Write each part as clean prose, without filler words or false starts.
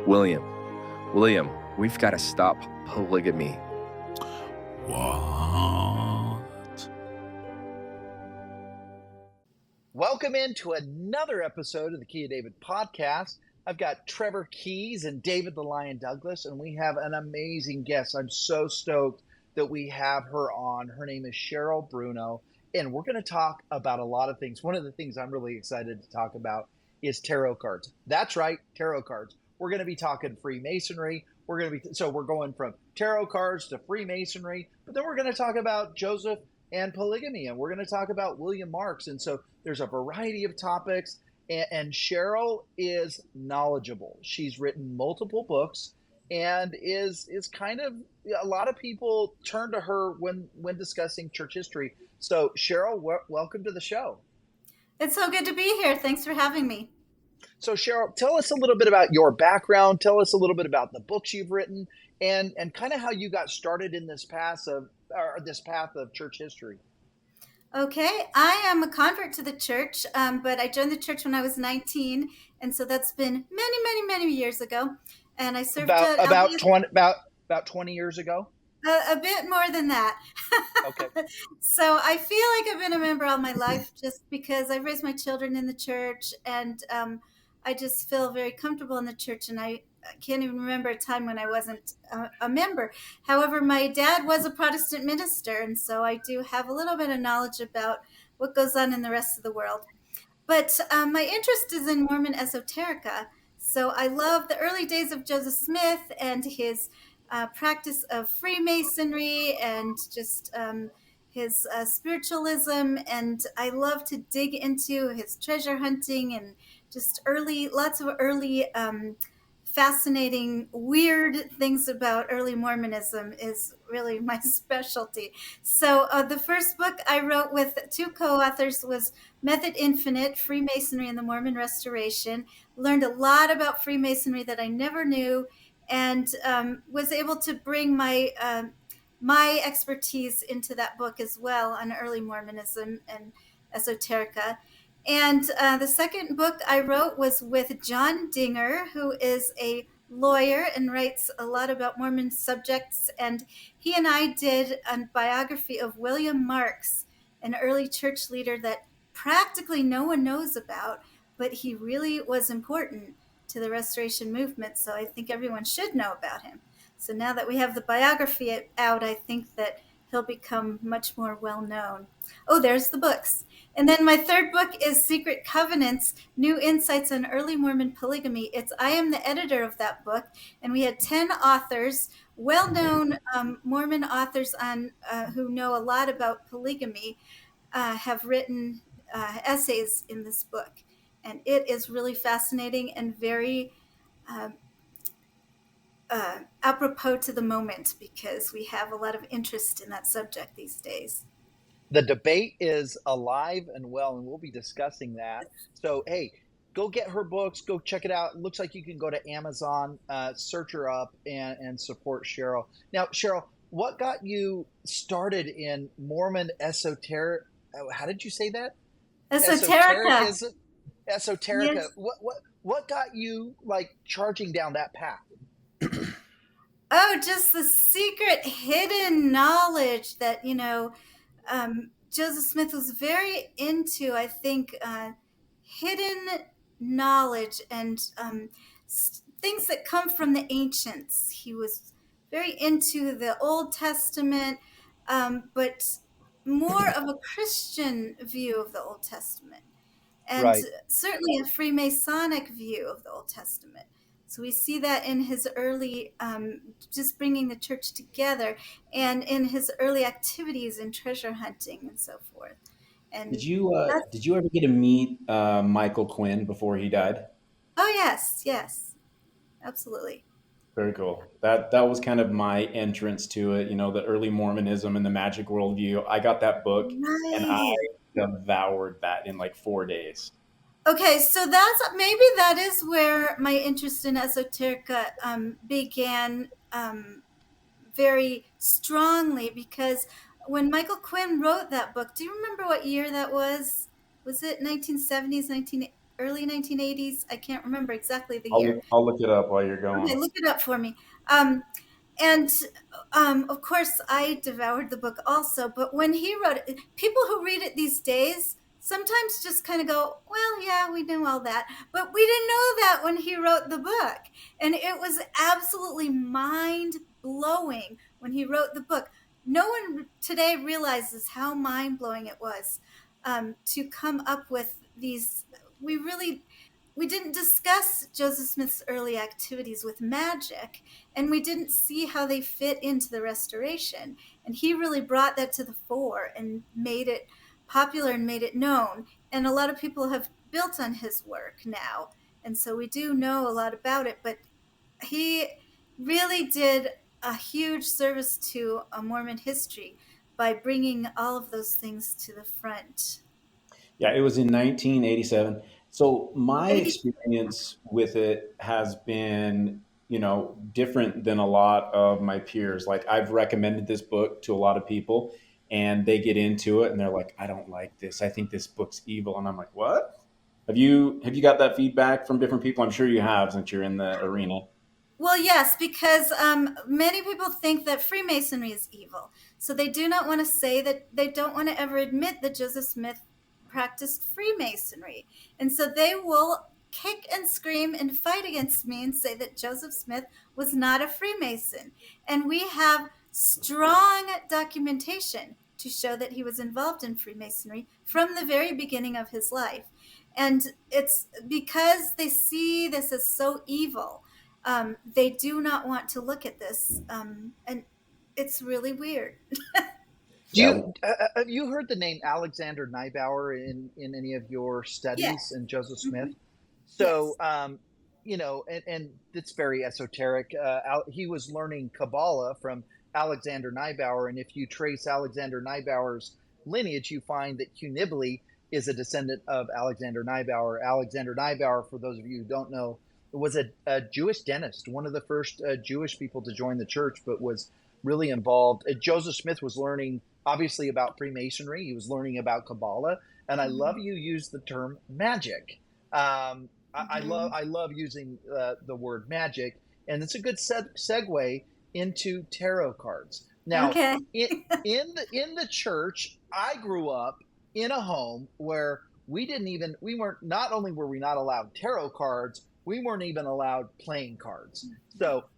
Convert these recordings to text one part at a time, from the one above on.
William, we've got to stop polygamy. What? Welcome into another episode of the Key of David podcast. I've got Trevor Keys and David the Lion Douglas, and we have an amazing guest. I'm so stoked that we have her on. Her name is Cheryl Bruno, and we're going to talk about a lot of things. One of the things I'm really excited to talk about is tarot cards. That's right, tarot cards. We're going to be talking Freemasonry. We're going from tarot cards to Freemasonry, but then we're going to talk about Joseph and polygamy, and we're going to talk about William Marks. And so there's a variety of topics, and Cheryl is knowledgeable. She's written multiple books and is kind of, a lot of people turn to her when discussing church history. So Cheryl, welcome to the show. It's so good to be here. Thanks for having me. So Cheryl, tell us a little bit about your background. Tell us a little bit about the books you've written, and kind of how you got started in this path of church history. Okay, I am a convert to the church, but I joined the church when I was 19, and so that's been many years ago. And I served about 20 years ago. A bit more than that. Okay. So I feel like I've been a member all my life, just because I've raised my children in the church, and I just feel very comfortable in the church, and I can't even remember a time when I wasn't a member. However, my dad was a Protestant minister, and so I do have a little bit of knowledge about what goes on in the rest of the world. But my interest is in Mormon esoterica. So I love the early days of Joseph Smith and his practice of Freemasonry and just his spiritualism. And I love to dig into his treasure hunting and just lots of early fascinating, weird things about early Mormonism is really my specialty. So the first book I wrote with two co-authors was Method Infinite, Freemasonry and the Mormon Restoration. Learned a lot about Freemasonry that I never knew, and was able to bring my expertise into that book as well on early Mormonism and esoterica. And the second book I wrote was with John Dinger, who is a lawyer and writes a lot about Mormon subjects. And he and I did a biography of William Marks, an early church leader that practically no one knows about, but he really was important to the Restoration movement. So I think everyone should know about him. So now that we have the biography out, I think that he'll become much more well known. Oh, there's the books. And then my third book is Secret Covenants, New Insights on Early Mormon Polygamy. I am the editor of that book, and we had 10 authors, well-known Mormon authors who know a lot about polygamy, have written essays in this book. And it is really fascinating and very apropos to the moment, because we have a lot of interest in that subject these days. The debate is alive and well, and we'll be discussing that. So, hey, go get her books. Go check it out. It looks like you can go to Amazon, search her up, and support Cheryl. Now, Cheryl, what got you started in Mormon esoteric? How did you say that? Esoterica. Esoterica. Yes. What got you charging down that path? Oh, just the secret hidden knowledge that, Joseph Smith was very into, I think, hidden knowledge and things that come from the ancients. He was very into the Old Testament, but more of a Christian view of the Old Testament, and Right. certainly a Freemasonic view of the Old Testament. So we see that in his early, just bringing the church together, and in his early activities in treasure hunting and so forth. And Did you ever get to meet Michael Quinn before he died? Oh, yes, absolutely. Very cool. That was kind of my entrance to it. The early Mormonism and the magic worldview. I got that book and I Right. devoured that in 4 days. Okay, so maybe that is where my interest in esoterica began very strongly, because when Michael Quinn wrote that book, do you remember what year that was? Was it 1970s, early 1980s. I can't remember exactly the year. I'll look it up while you're Okay, going. look it up for me. And of course, I devoured the book also. But when he wrote it, people who read it these days sometimes just kind of go, well, yeah, we knew all that. But we didn't know that when he wrote the book. And it was absolutely mind blowing when he wrote the book. No one today realizes how mind blowing it was to come up with these. We didn't discuss Joseph Smith's early activities with magic, and we didn't see how they fit into the restoration. And he really brought that to the fore and made it popular and made it known. And a lot of people have built on his work now. And so we do know a lot about it, but he really did a huge service to a Mormon history by bringing all of those things to the front. Yeah, it was in 1987. So my 80, experience with it has been, different than a lot of my peers. Like I've recommended this book to a lot of people and they get into it and they're like, I don't like this. I think this book's evil. And I'm like, what? Have you got that feedback from different people? I'm sure you have since you're in the arena. Well, yes, because many people think that Freemasonry is evil. So they do not want to say that, they don't want to ever admit that Joseph Smith practiced Freemasonry. And so they will kick and scream and fight against me and say that Joseph Smith was not a Freemason. And we have strong documentation to show that he was involved in Freemasonry from the very beginning of his life. And it's because they see this as so evil. They do not want to look at this, and it's really weird. Yeah. Have you heard the name Alexander Neibauer in any of your studies Yes. in Joseph Smith? Mhm. So, Yes. and it's very esoteric. He was learning Kabbalah from Alexander Neibauer, and if you trace Alexander Neibauer's lineage, you find that Hugh Nibley is a descendant of Alexander Neibauer. Alexander Neibauer, for those of you who don't know, was a Jewish dentist, one of the first Jewish people to join the church, but was really involved. Joseph Smith was learning, obviously, about Freemasonry. He was learning about Kabbalah, and I love you use the term magic. I love using the word magic, and it's a good segue into tarot cards. Now, Okay. in the church, I grew up in a home where we weren't, not only were we not allowed tarot cards, we weren't even allowed playing cards.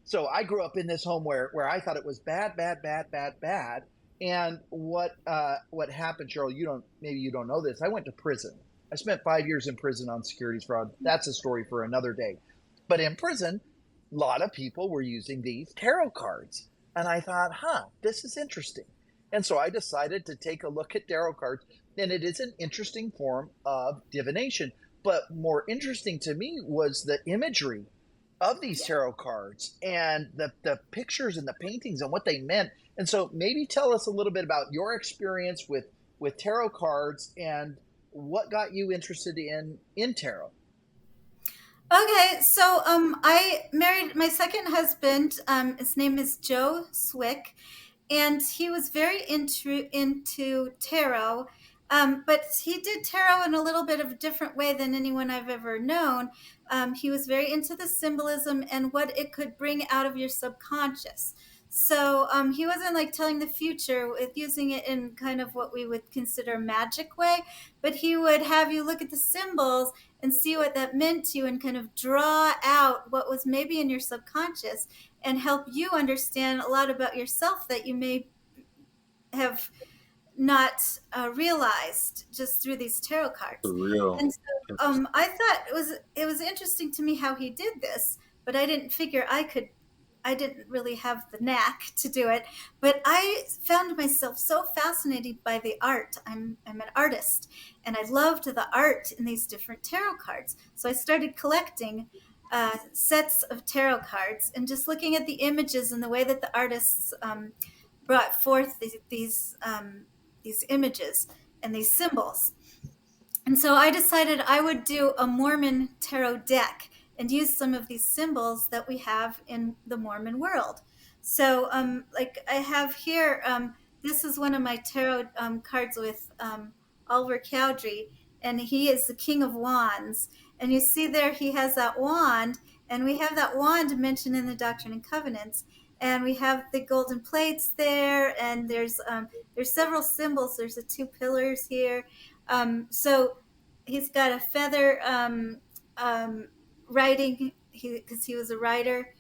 So I grew up in this home where I thought it was bad, bad, bad, bad, bad. And what happened, Cheryl? Maybe you don't know this. I went to prison. I spent 5 years in prison on securities fraud. That's a story for another day. But in prison, a lot of people were using these tarot cards. And I thought, this is interesting. And so I decided to take a look at tarot cards. And it is an interesting form of divination. But more interesting to me was the imagery of these tarot cards and the pictures and the paintings and what they meant. And so maybe tell us a little bit about your experience with tarot cards and what got you interested in tarot. Okay, so I married my second husband. His name is Joe Swick, and he was very into tarot. But he did tarot in a little bit of a different way than anyone I've ever known. He was very into the symbolism and what it could bring out of your subconscious. So he wasn't like telling the future with using it in kind of what we would consider a magic way, but he would have you look at the symbols and see what that meant to you and kind of draw out what was maybe in your subconscious and help you understand a lot about yourself that you may have not realized just through these tarot cards. For real. And so I thought it was interesting to me how he did this, but I didn't figure I didn't really have the knack to do it, but I found myself so fascinated by the art. I'm an artist, and I loved the art in these different tarot cards. So I started collecting sets of tarot cards and just looking at the images and the way that the artists brought forth these images and these symbols. And so I decided I would do a Mormon tarot deck and use some of these symbols that we have in the Mormon world. So like I have here, this is one of my tarot cards with Oliver Cowdery, and he is the King of Wands. And you see there he has that wand, and we have that wand mentioned in the Doctrine and Covenants, and we have the golden plates there, and there's several symbols. There's the 2 pillars here. So he's got a feather writing, because he was a writer.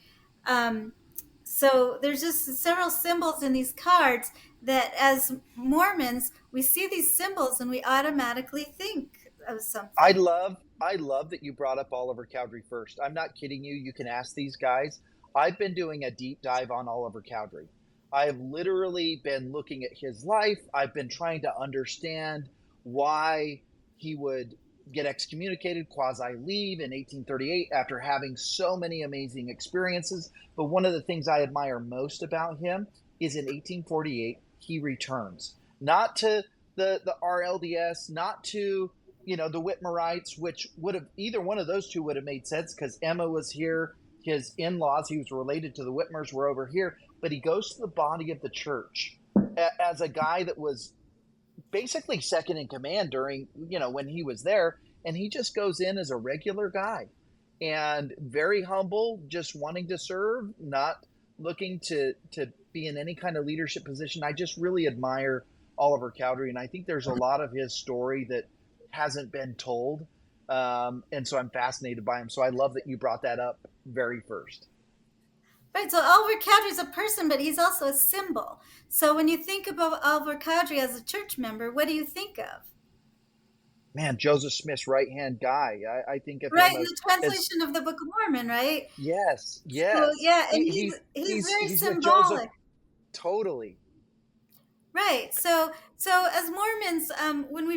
So there's just several symbols in these cards that, as Mormons, we see these symbols and we automatically think of something. I love that you brought up Oliver Cowdery first. I'm not kidding you. You can ask these guys. I've been doing a deep dive on Oliver Cowdery. I've literally been looking at his life. I've been trying to understand why he would get excommunicated, quasi-leave in 1838 after having so many amazing experiences. But one of the things I admire most about him is in 1848, he returns. Not to the RLDS, not to the Whitmerites, which would have, either one of those two would have made sense because Emma was here. His in-laws, he was related to the Whitmers, were over here. But he goes to the body of the church as a guy that was basically second in command during, when he was there. And he just goes in as a regular guy and very humble, just wanting to serve, not looking to be in any kind of leadership position. I just really admire Oliver Cowdery. And I think there's a lot of his story that hasn't been told. And so I'm fascinated by him. So I love that you brought that up very first. Right, so Oliver Cowdery is a person, but he's also a symbol. So when you think about Oliver Cowdery as a church member, what do you think of? Man, Joseph Smith's right-hand guy. I think of right him in the translation of the Book of Mormon, right? Yes. So, yeah, and he's very symbolic. Totally. Right. So as Mormons, when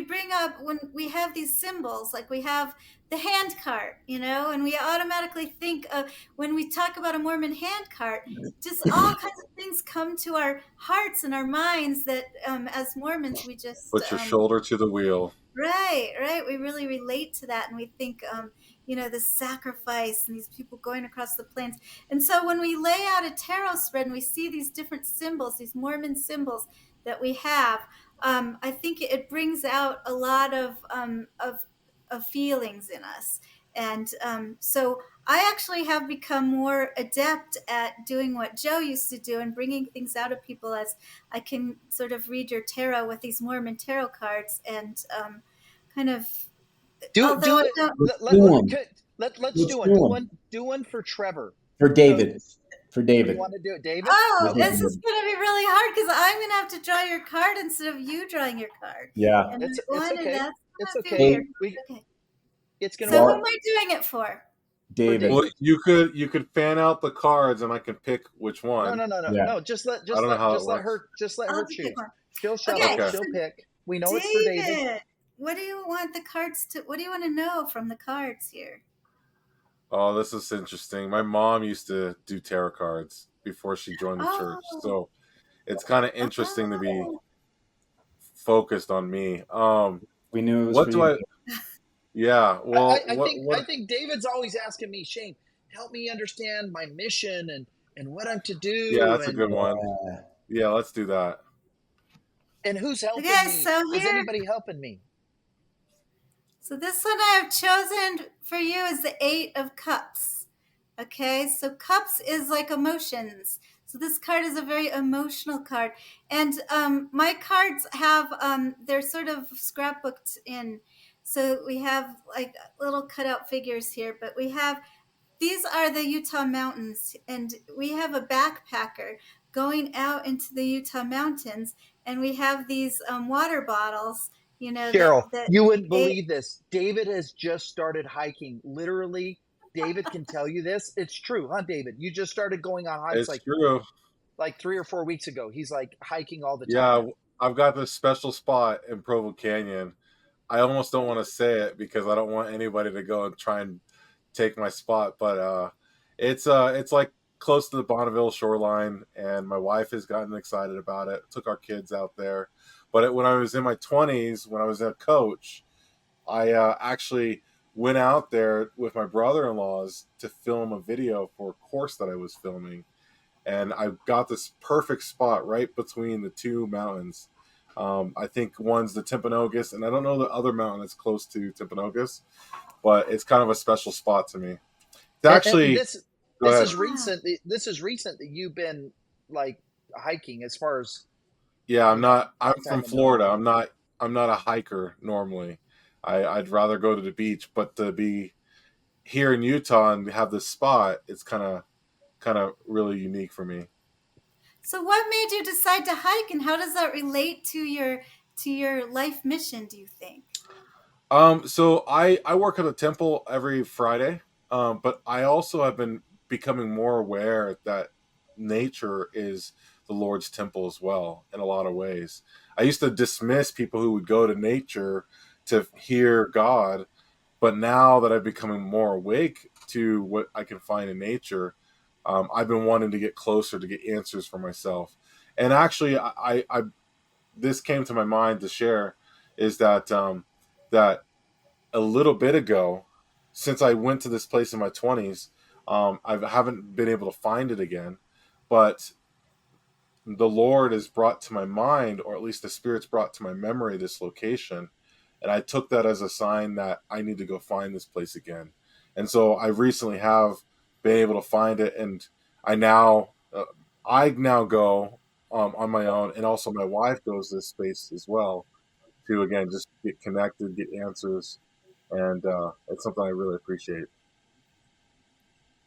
we have these symbols, like we have the hand cart, and we automatically think of, when we talk about a Mormon hand cart, just all kinds of things come to our hearts and our minds that, as Mormons, we just put your shoulder to the wheel. Right. We really relate to that, and we think, the sacrifice and these people going across the plains. And so when we lay out a tarot spread and we see these different symbols, these Mormon symbols that we have, I think it brings out a lot of feelings in us. And so I actually have become more adept at doing what Joe used to do and bringing things out of people, as I can sort of read your tarot with these Mormon tarot cards and kind of let's do one for Trevor. For David. You want to do it, David? Oh, this is going to be really hard because I'm going to have to draw your card instead of you drawing your card. Yeah. And it's okay. It's okay. Okay. It's going to. So who am I doing it for? David. Well, you could fan out the cards, and I can pick which one. No. Yeah. No, just let her choose. She'll shuffle. Okay. She'll pick. We know David, it's for David. What do you want the cards to? What do you want to know from the cards here? Oh, this is interesting. My mom used to do tarot cards before she joined the church, so it's kind of interesting to be focused on me. We knew it was what do I? Yeah, well, I think David's always asking me, Shane, help me understand my mission and what I'm to do. Yeah, that's a good one. Yeah, let's do that. And who's helping me? So is anybody helping me? So this one I have chosen for you is the 8 of Cups. Okay, so Cups is like emotions. So this card is a very emotional card. And my cards have, they're sort of scrapbooked in. So we have like little cutout figures here, but these are the Utah mountains. And we have a backpacker going out into the Utah mountains. And we have these water bottles. Cheryl, you wouldn't believe this. David has just started hiking. Literally, David can tell you this. It's true, huh, David? You just started going on hikes. It's true. Like 3 or 4 weeks ago. He's like hiking all the time. Yeah, I've got this special spot in Provo Canyon. I almost don't want to say it because I don't want anybody to go and try and take my spot. But it's like close to the Bonneville shoreline, and my wife has gotten excited about it. Took our kids out there. But when I was in my 20s, when I was a coach, I actually went out there with my brother-in-laws to film a video for a course that I was filming. And I got this perfect spot right between the 2 mountains. I think one's the Timpanogos, and I don't know the other mountain that's close to Timpanogos. but it's kind of a special spot to me. It's And actually, this go ahead. is recent. This is recent that you've been like hiking, as far as Yeah, you know. I'm I from haven't done Florida. that. I'm not a hiker normally. I'd rather go to the beach, but to be here in Utah and have this spot, it's kind of really unique for me. So what made you decide to hike, and how does that relate to your life mission, do you think? So I work at a temple every Friday, but I also have been becoming more aware that nature is the Lord's temple as well in a lot of ways. I used to dismiss people who would go to nature to hear God, but now that I'm becoming more awake to what I can find in nature, I've been wanting to get closer to get answers for myself. And actually, I this came to my mind to share is that that a little bit ago, since I went to this place in my 20s, I haven't been able to find it again. But the Lord has brought to my mind, or at least the Spirit's brought to my memory, this location. And I took that as a sign that I need to go find this place again. And so I recently have been able to find it. And I now, I now go on my own. And also my wife goes to this space as well to, again, just get connected, get answers, and it's something I really appreciate.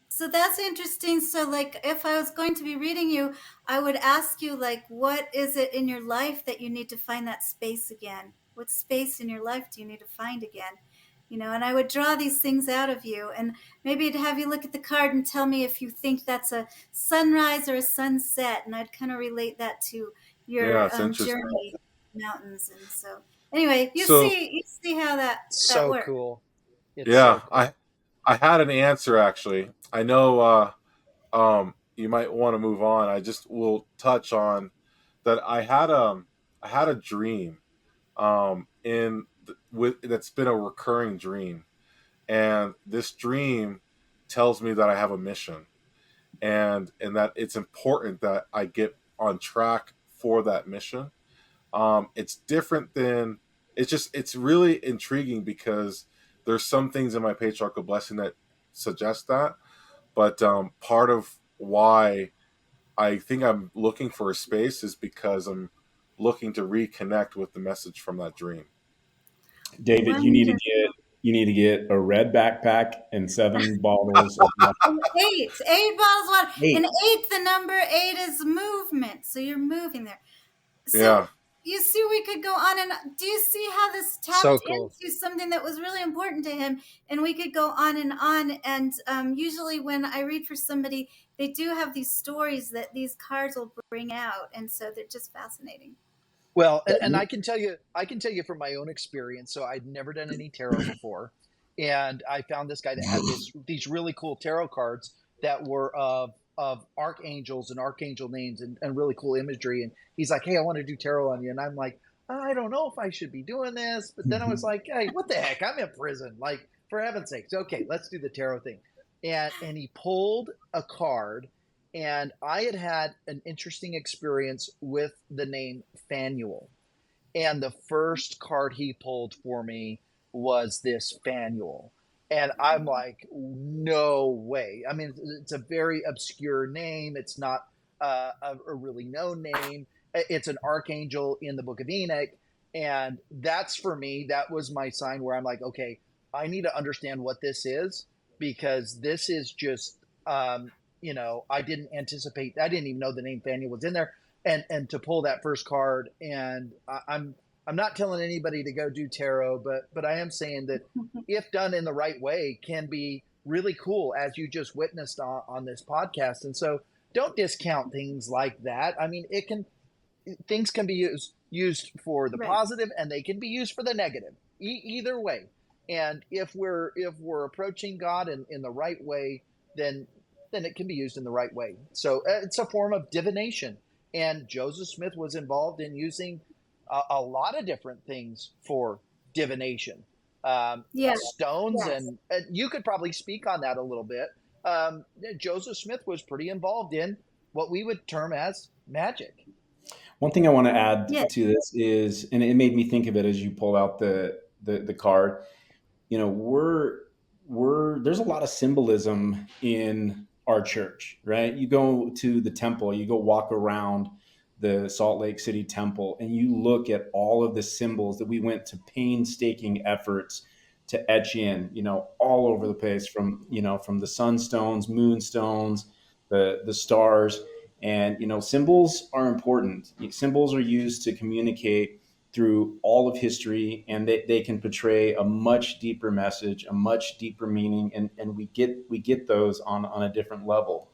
So that's interesting. So, like, if I was going to be reading you, I would ask you, like, what is it in your life that you need to find that space again? What space in your life do you need to find again? And I would draw these things out of you, and maybe I'd have you look at the card and tell me if you think that's a sunrise or a sunset, and I'd kind of relate that to Yeah, your it's interesting. journey in the mountains. And so, anyway, you So see how that So works. cool. It's yeah, so cool. I had an answer actually. I know you might want to move on. I just will touch on that. I had a dream with that's been a recurring dream, and this dream tells me that I have a mission, and that it's important that I get on track for that mission. It's different than it's really intriguing because there's some things in my patriarchal blessing that suggest that, but part of why I think I'm looking for a space is because I'm looking to reconnect with the message from that dream. David, Wonderful. you need to get a red backpack and 7 bottles of wine. And eight bottles of water. And 8. eight, the number eight is movement. So you're moving there. So Yeah, you see, we could go on, and do you see how this So tapped cool. into something that was really important to him? And we could go on and on. And usually, when I read for somebody, they do have these stories that these cards will bring out, and so they're just fascinating. Well, and I can tell you from my own experience. So I'd never done any tarot before, and I found this guy that had these really cool tarot cards that were of archangels and archangel names and really cool imagery. And he's like, "Hey, I want to do tarot on you," and I'm like, "I don't know if I should be doing this," but then I was like, "Hey, what the heck? I'm in prison. Like, for heaven's sakes, okay, let's do the tarot thing." And he pulled a card, and I had an interesting experience with the name Fanuel. And the first card he pulled for me was this Fanuel. And I'm like, no way. I mean, it's a very obscure name. It's not a really known name. It's an archangel in the Book of Enoch. And that's for me, that was my sign where I'm like, okay, I need to understand what this is, because this is just, I didn't anticipate, I didn't even know the name Fanuel was in there. And to pull that first card, and I'm not telling anybody to go do tarot, but I am saying that if done in the right way, can be really cool, as you just witnessed on this podcast. And so don't discount things like that. I mean, things can be used for the Right. positive, and they can be used for the negative. Either way. And if we're approaching God in the right way, then it can be used in the right way. So it's a form of divination. And Joseph Smith was involved in using a lot of different things for divination, Yes. stones, Yes. and you could probably speak on that a little bit. Joseph Smith was pretty involved in what we would term as magic. One thing I want to add Yes. to this is, and it made me think of it as you pull out the card. we're there's a lot of symbolism in our church, right? You go to the temple, you go walk around the Salt Lake City temple, and you look at all of the symbols that we went to painstaking efforts to etch in, all over the place, from the sunstones, moonstones, the stars. And symbols are important. Symbols are used to communicate through all of history, and they can portray a much deeper message, a much deeper meaning, and we get those on a different level.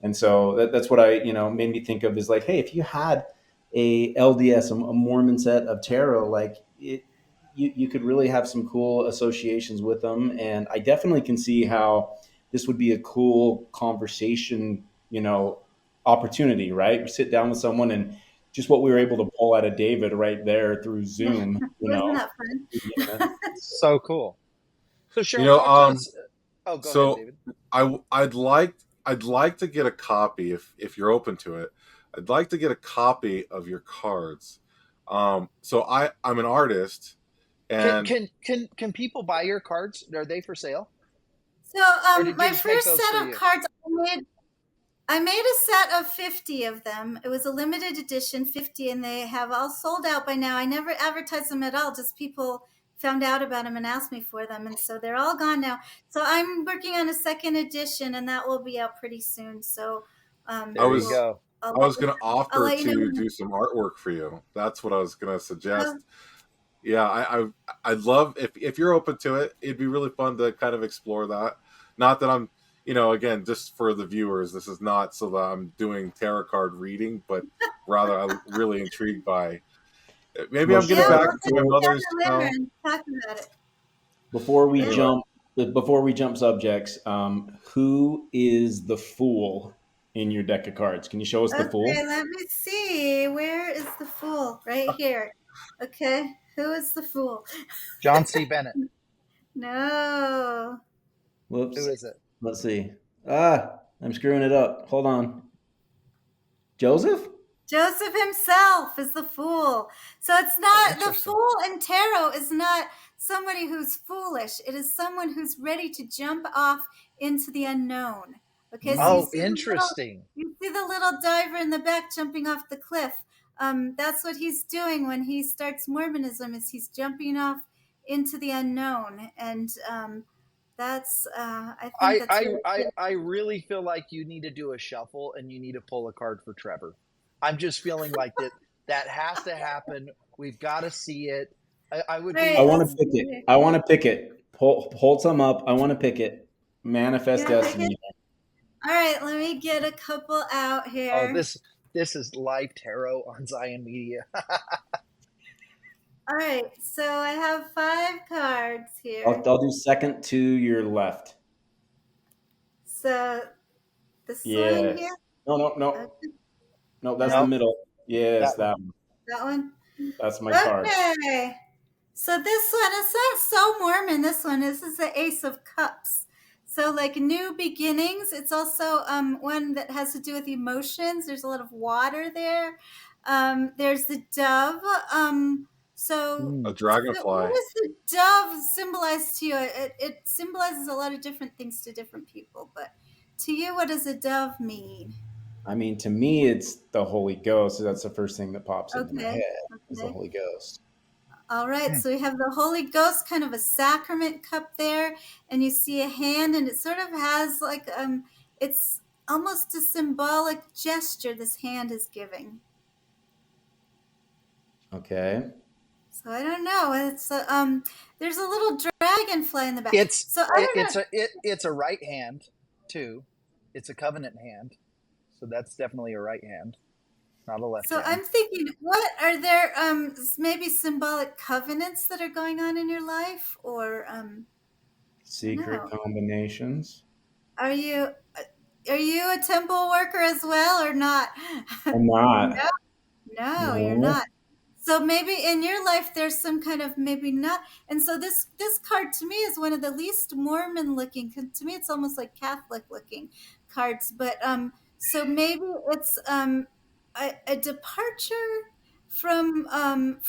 And so that's what I made me think of, is like, hey, if you had a LDS, a Mormon set of tarot, like you could really have some cool associations with them. And I definitely can see how this would be a cool conversation, opportunity, right? We sit down with someone, and just what we were able to pull out of David right there through Zoom, Wasn't that fun? So cool. So Cheryl, You know, talk to us. Oh, go ahead, so David. I'd like to get a copy, if you're open to it. I'd like to get a copy of your cards. So I'm an artist, and Can people buy your cards? Are they for sale? So Or did you my just make first those set for of you? cards, I made a set of 50 of them. It was a limited edition, 50, and they have all sold out by now. I never advertised them at all, just people found out about them and asked me for them, and so they're all gone now. So I'm working on a second edition, and that will be out pretty soon. So There you go. I was going to I'll offer let you know. to do some artwork for you. That's what I was going to suggest. Oh, Yeah, I'd love, if you're open to it. It'd be really fun to kind of explore that. Not that I'm, again, just for the viewers, this is not so that I'm doing tarot card reading, but rather I'm really intrigued by. Maybe I'm getting yeah, back we'll into get my mother's. together later and talk about it. Before we Anyway. jump subjects, who is the fool in your deck of cards? Can you show us the fool? Okay, let me see. Where is the fool? Right here. Okay, who is the fool? John C. Bennett. No. Whoops. Who is it? Let's see. I'm screwing it up. Hold on. Joseph? Joseph himself is the fool. So it's not, the Interesting. fool in tarot is not somebody who's foolish. It is someone who's ready to jump off into the unknown. Okay, so Oh, interesting. you see the little diver in the back jumping off the cliff. That's what he's doing when he starts Mormonism, is he's jumping off into the unknown. And that's, I think that's really I really feel like you need to do a shuffle and you need to pull a card for Trevor. I'm just feeling like that has to happen. We've got to see it. I would be. Right. I want to pick it. I want to pick it. Hold some up. I want to pick it. Manifest Yeah, destiny. all right, let me get a couple out here. Oh, this is live tarot on Zion Media. All right, so I have 5 cards here. I'll do second to your left. So this one Yes. here. No. Okay. No, that's No. the middle. Yes, that one. That one. That's my card. Okay. So this one, it's not so Mormon. This is the Ace of Cups. So like new beginnings. It's also one that has to do with emotions. There's a lot of water there. There's the dove. So A dragonfly. what does the dove symbolize to you? It symbolizes a lot of different things to different people. But to you, what does a dove mean? I mean, to me, it's the Holy Ghost. So that's the first thing that pops into my head. Is the Okay. Holy Ghost. All right, so we have the Holy Ghost, kind of a sacrament cup there, and you see a hand, and it sort of has like it's almost a symbolic gesture this hand is giving. Okay. So I don't know. It's there's a little dragonfly in the back. It's a a right hand too. It's a covenant hand, so that's definitely a right hand, not a left So hand. I'm thinking, what are there maybe symbolic covenants that are going on in your life, or Secret combinations. Are you a temple worker as well, or not? I'm not. No, you're not. So maybe in your life there's some kind of maybe not. And so this card to me is one of the least Mormon looking. To me, it's almost like Catholic looking cards. But so maybe it's a departure from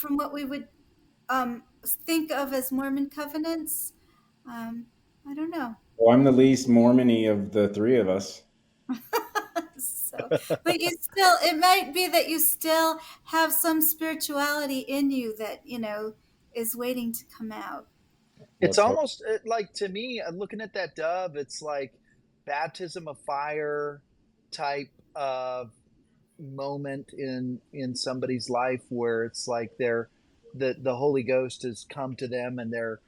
what we would think of as Mormon covenants. I don't know. Well, I'm the least Mormon-y of the three of us. So, but you still, it might be that you still have some spirituality in you that, is waiting to come out. It's Let's hope. almost like, to me, looking at that dove, it's like baptism of fire type of moment in somebody's life where it's like the Holy Ghost has come to them, and they're,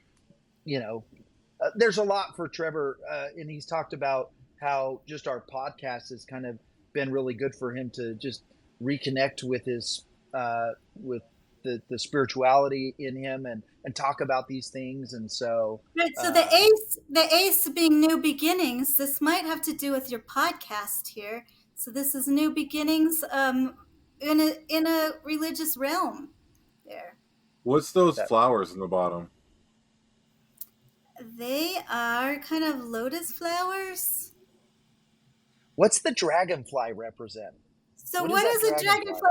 there's a lot for Trevor, and he's talked about how just our podcast has kind of been really good for him to just reconnect with his with the spirituality in him, and talk about these things. And so Right. So the ace being new beginnings, this might have to do with your podcast here. So this is new beginnings in a religious realm there. What's those flowers in the bottom? They are kind of lotus flowers. what's the dragonfly represent? So what is a dragonfly?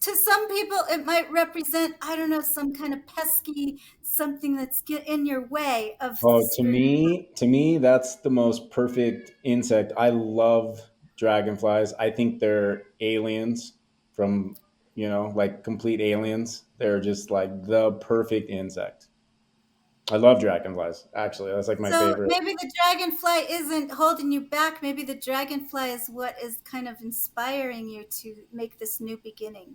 To some people, it might represent, I don't know, some kind of pesky something that's in your way of. Oh, to me, that's the most perfect insect. I love dragonflies. I think they're aliens from, like complete aliens. They're just like the perfect insect. I love dragonflies. Actually, that's like my favorite. Maybe the dragonfly isn't holding you back. Maybe the dragonfly is what is kind of inspiring you to make this new beginning.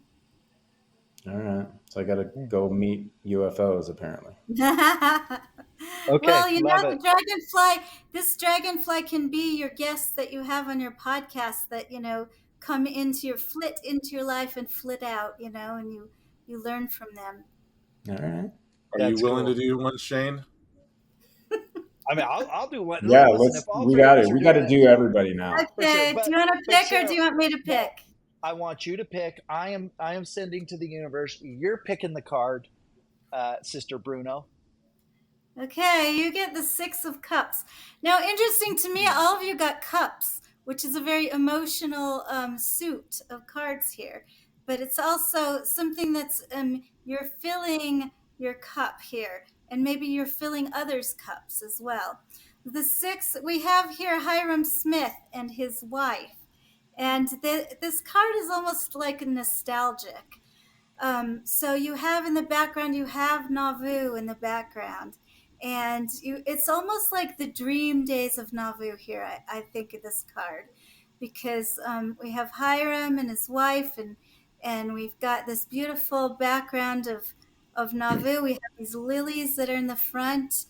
All right. So I got to go meet UFOs, apparently. Okay. Well, this dragonfly can be your guests that you have on your podcast that, come flit into your life and flit out, and you learn from them. All right. Are you willing to do one, Shane? I mean, I'll do one. Yeah, listen, we got it. We got to do everybody now. Okay. Sure, do you want to pick or do you want me to pick? I want you to pick. I am sending to the universe. You're picking the card, Sister Bruno. Okay, you get the 6 of Cups. Now, interesting to me, all of you got cups, which is a very emotional suit of cards here. But it's also something that's you're filling your cup here, and maybe you're filling others' cups as well. The 6, we have here Hiram Smith and his wife. And this card is almost like nostalgic. So you have in the background, you have Nauvoo in the background. And it's almost like the dream days of Nauvoo here, I think, of this card. Because we have Hiram and his wife, and we've got this beautiful background of Nauvoo. We have these lilies that are in the front.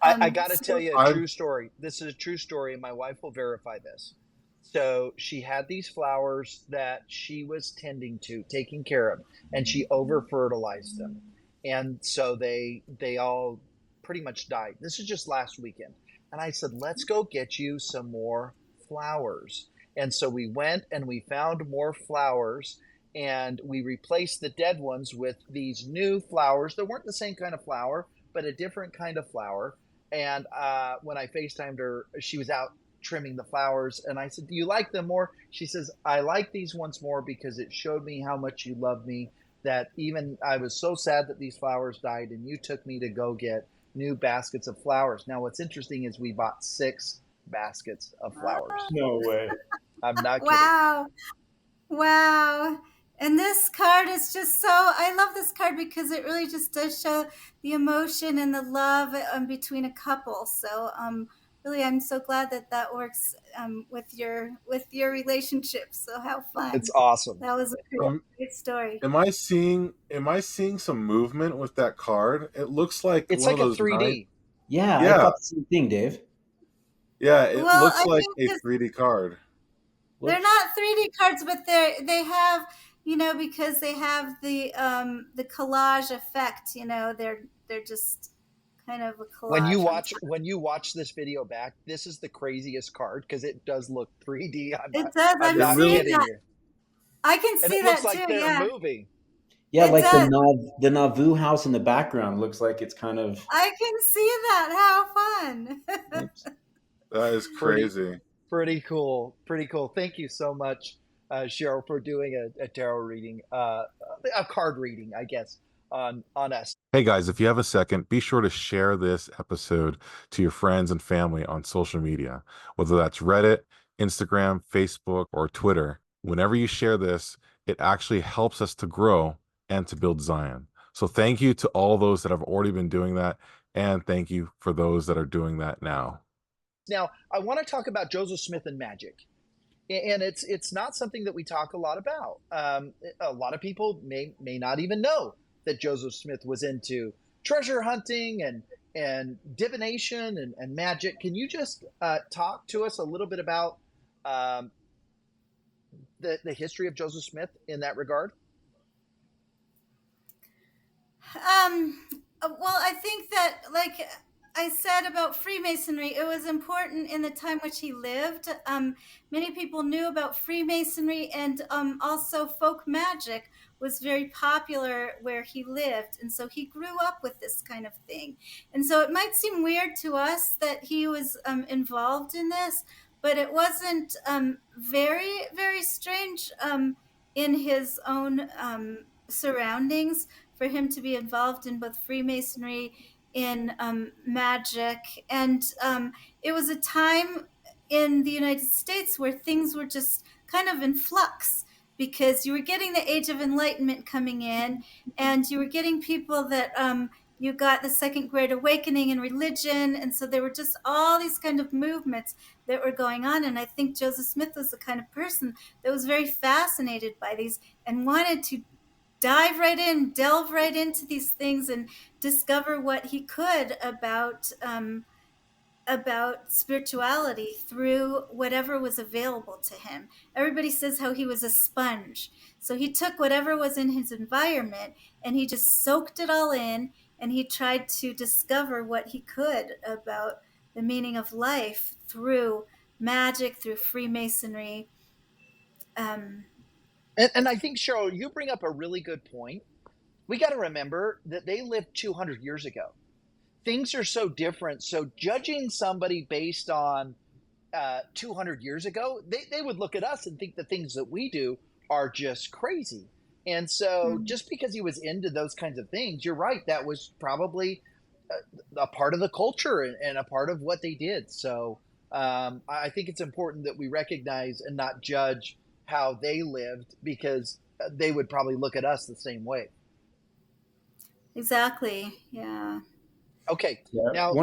I got to tell you a true story. This is a true story, and my wife will verify this. So she had these flowers that she was tending to, taking care of, and she over-fertilized them. And so they all pretty much died. This is just last weekend. And I said, let's go get you some more flowers. And so we went and we found more flowers, and we replaced the dead ones with these new flowers. They weren't the same kind of flower, but a different kind of flower. And when I FaceTimed her, she was out trimming the flowers, and I said, do you like them more? She says, I like these ones more because it showed me how much you love me, that even I was so sad that these flowers died, and you took me to go get new baskets of flowers. Now what's interesting is we bought 6 baskets of flowers. No way. I'm not kidding. Wow. And this card is just I love this card because it really just does show the emotion and the love between a couple. So really, I'm so glad that works with your relationship. So how fun! It's awesome. That was a great story. Am I seeing some movement with that card? It looks like it's one like of those a 3D. Yeah, I thought the same thing, Dave. Yeah, it looks like a 3D card. They're not 3D cards, but they have, because they have the collage effect. They're just kind of a collage. When you watch this video back, this is the craziest card because it does look 3D. It does. I'm seeing that. I can see that looks too. Like they're moving. Yeah, it like does. The Nauvoo house in the background looks like it's kind of. I can see that. How fun! That is crazy. Pretty cool. Thank you so much, Cheryl, for doing a tarot reading, a card reading, I guess. on us. Hey guys, if you have a second, be sure to share this episode to your friends and family on social media, whether that's Reddit, Instagram, Facebook, or Twitter. Whenever you share this, it actually helps us to grow and to build Zion. So thank you to all those that have already been doing that, and thank you for those that are doing that now. Now, I want to talk about Joseph Smith and magic. And it's not something that we talk a lot about. A lot of people may not even know that Joseph Smith was into treasure hunting and divination and magic. Can you just talk to us a little bit about the history of Joseph Smith in that regard? Well, I think that, like I said about Freemasonry, it was important in the time which he lived. Many people knew about Freemasonry, and also folk magic was very popular where he lived. And so he grew up with this kind of thing. And so it might seem weird to us that he was involved in this, but it wasn't very, very strange in his own surroundings for him to be involved in both Freemasonry, in magic. And it was a time in the United States where things were just kind of in flux, because you were getting the Age of Enlightenment coming in, and you were getting people that you got the Second Great Awakening in religion. And so there were just all these kind of movements that were going on. And I think Joseph Smith was the kind of person that was very fascinated by these and wanted to dive right in, delve right into these things, and discover what he could about spirituality through whatever was available to him. Everybody says how he was a sponge. So he took whatever was in his environment and he just soaked it all in, and he tried to discover what he could about the meaning of life through magic, through Freemasonry. And I think, Cheryl, you bring up a really good point. We got to remember that they lived 200 years ago. Things are so different. So judging somebody based on 200 years ago, they would look at us and think the things that we do are just crazy. And so just because he was into those kinds of things, you're right, that was probably a part of the culture and a part of what they did. So I think it's important that we recognize and not judge how they lived, because they would probably look at us the same way. Exactly. Yeah. Okay. Yeah. Now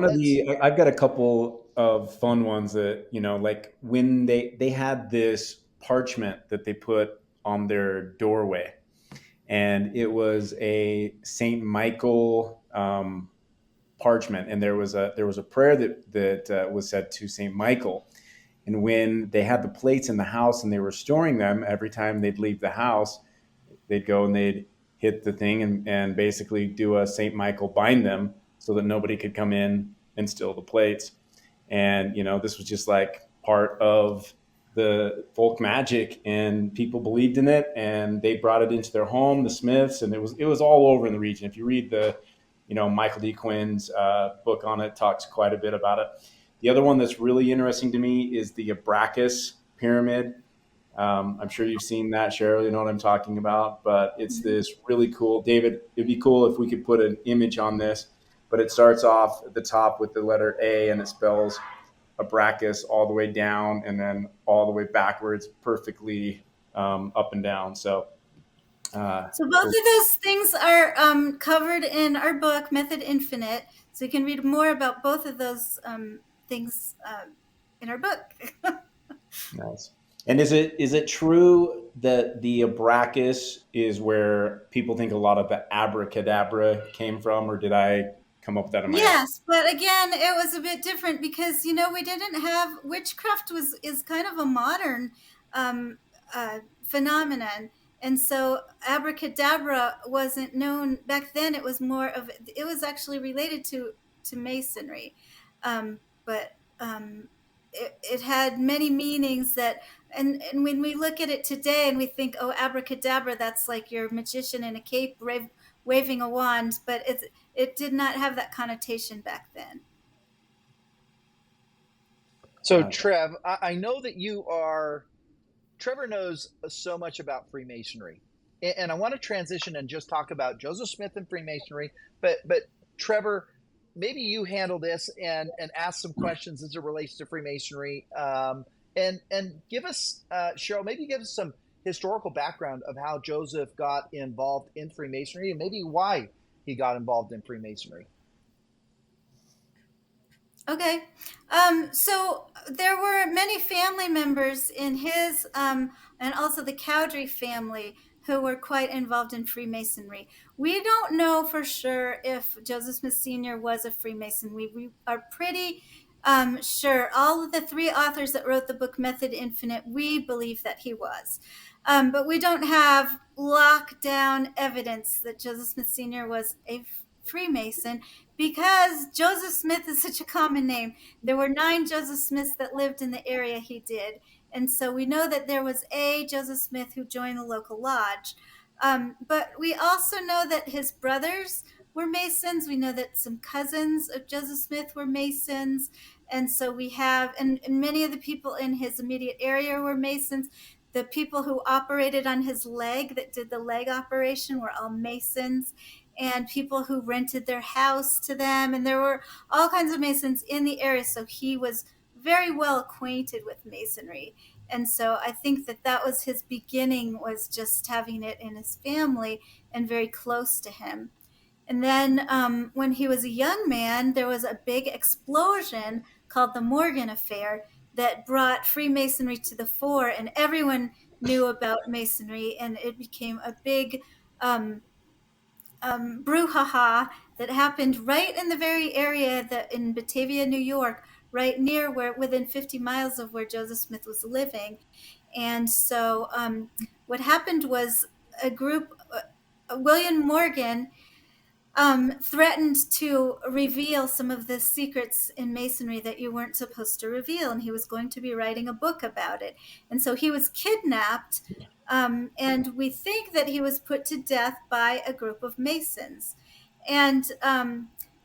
I've got a couple of fun ones that, like when they had this parchment that they put on their doorway, and it was a Saint Michael parchment, and there was a prayer that was said to Saint Michael. And when they had the plates in the house and they were storing them, every time they'd leave the house, they'd go and they'd hit the thing and basically do a Saint Michael bind them so that nobody could come in and steal the plates. And, this was just like part of the folk magic, and people believed in it, and they brought it into their home, the Smiths, and it was all over in the region. If you read the, Michael D. Quinn's book on it, talks quite a bit about it. The other one that's really interesting to me is the Abracus pyramid. I'm sure you've seen that, Cheryl. You know what I'm talking about. But it's this really cool, David, it'd be cool if we could put an image on this. But it starts off at the top with the letter A, and it spells Abracus all the way down and then all the way backwards, perfectly up and down. So Both of those things are covered in our book, Method Infinite. So you can read more about both of those things in our book. nice. And is it true that the Abracus is where people think a lot of the abracadabra came from, or did I come up with that in my head? Yes, but again, it was a bit different because we didn't have witchcraft is kind of a modern phenomenon, and so abracadabra wasn't known back then. It was actually related to masonry, but it had many meanings and when we look at it today and we think, oh, abracadabra, that's like your magician in a cape waving a wand, but it did not have that connotation back then. So Trev, I know that Trevor knows so much about Freemasonry. And I want to transition and just talk about Joseph Smith and Freemasonry. But Trevor, maybe you handle this and ask some questions as it relates to Freemasonry. And give us, Cheryl, maybe give us some historical background of how Joseph got involved in Freemasonry and maybe why he got involved in Freemasonry. Okay. So there were many family members in his, and also the Cowdery family, who were quite involved in Freemasonry. We don't know for sure if Joseph Smith Sr. was a Freemason. We are pretty sure. All of the three authors that wrote the book Method Infinite, we believe that he was. But we don't have lockdown evidence that Joseph Smith Sr. was a Freemason, because Joseph Smith is such a common name. There were 9 Joseph Smiths that lived in the area he did. And so we know that there was a Joseph Smith who joined the local lodge. But we also know that his brothers were Masons. We know that some cousins of Joseph Smith were Masons. And so we have, and many of the people in his immediate area were Masons. The people who operated on his leg, that did the leg operation, were all Masons, and people who rented their house to them. And there were all kinds of Masons in the area. So he was very well acquainted with Masonry. And so I think that that was his beginning, was just having it in his family and very close to him. And then when he was a young man, there was a big explosion called the Morgan Affair that brought Freemasonry to the fore, and everyone knew about Masonry, and it became a big brouhaha that happened right in the very area that in Batavia, New York, right near where, within 50 miles of where Joseph Smith was living. And so what happened was a group, William Morgan, threatened to reveal some of the secrets in Masonry that you weren't supposed to reveal, and he was going to be writing a book about it. And so he was kidnapped, and we think that he was put to death by a group of Masons. And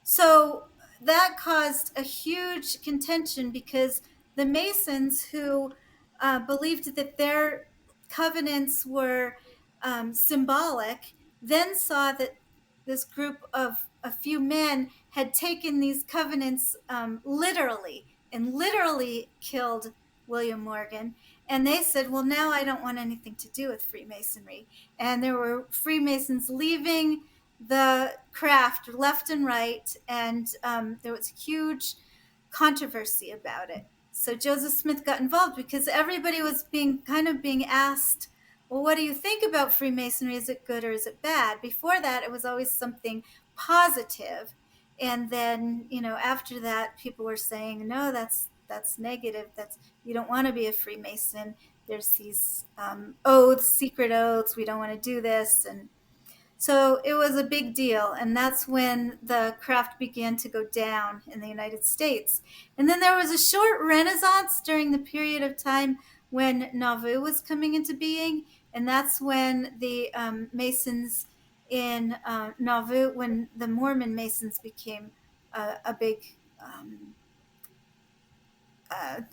so that caused a huge contention, because the Masons, who believed that their covenants were symbolic, then saw that this group of a few men had taken these covenants literally, and literally killed William Morgan. And they said, well, now I don't want anything to do with Freemasonry. And there were Freemasons leaving the craft left and right, and there was huge controversy about it. So Joseph Smith got involved because everybody was being asked, well, what do you think about Freemasonry? Is it good or is it bad? Before that, it was always something positive. And then, after that, people were saying, no, that's negative. You don't want to be a Freemason. There's these oaths, secret oaths. We don't want to do this. And so it was a big deal. And that's when the craft began to go down in the United States. And then there was a short renaissance during the period of time when Nauvoo was coming into being. And that's when the Masons in Nauvoo, when the Mormon Masons became a big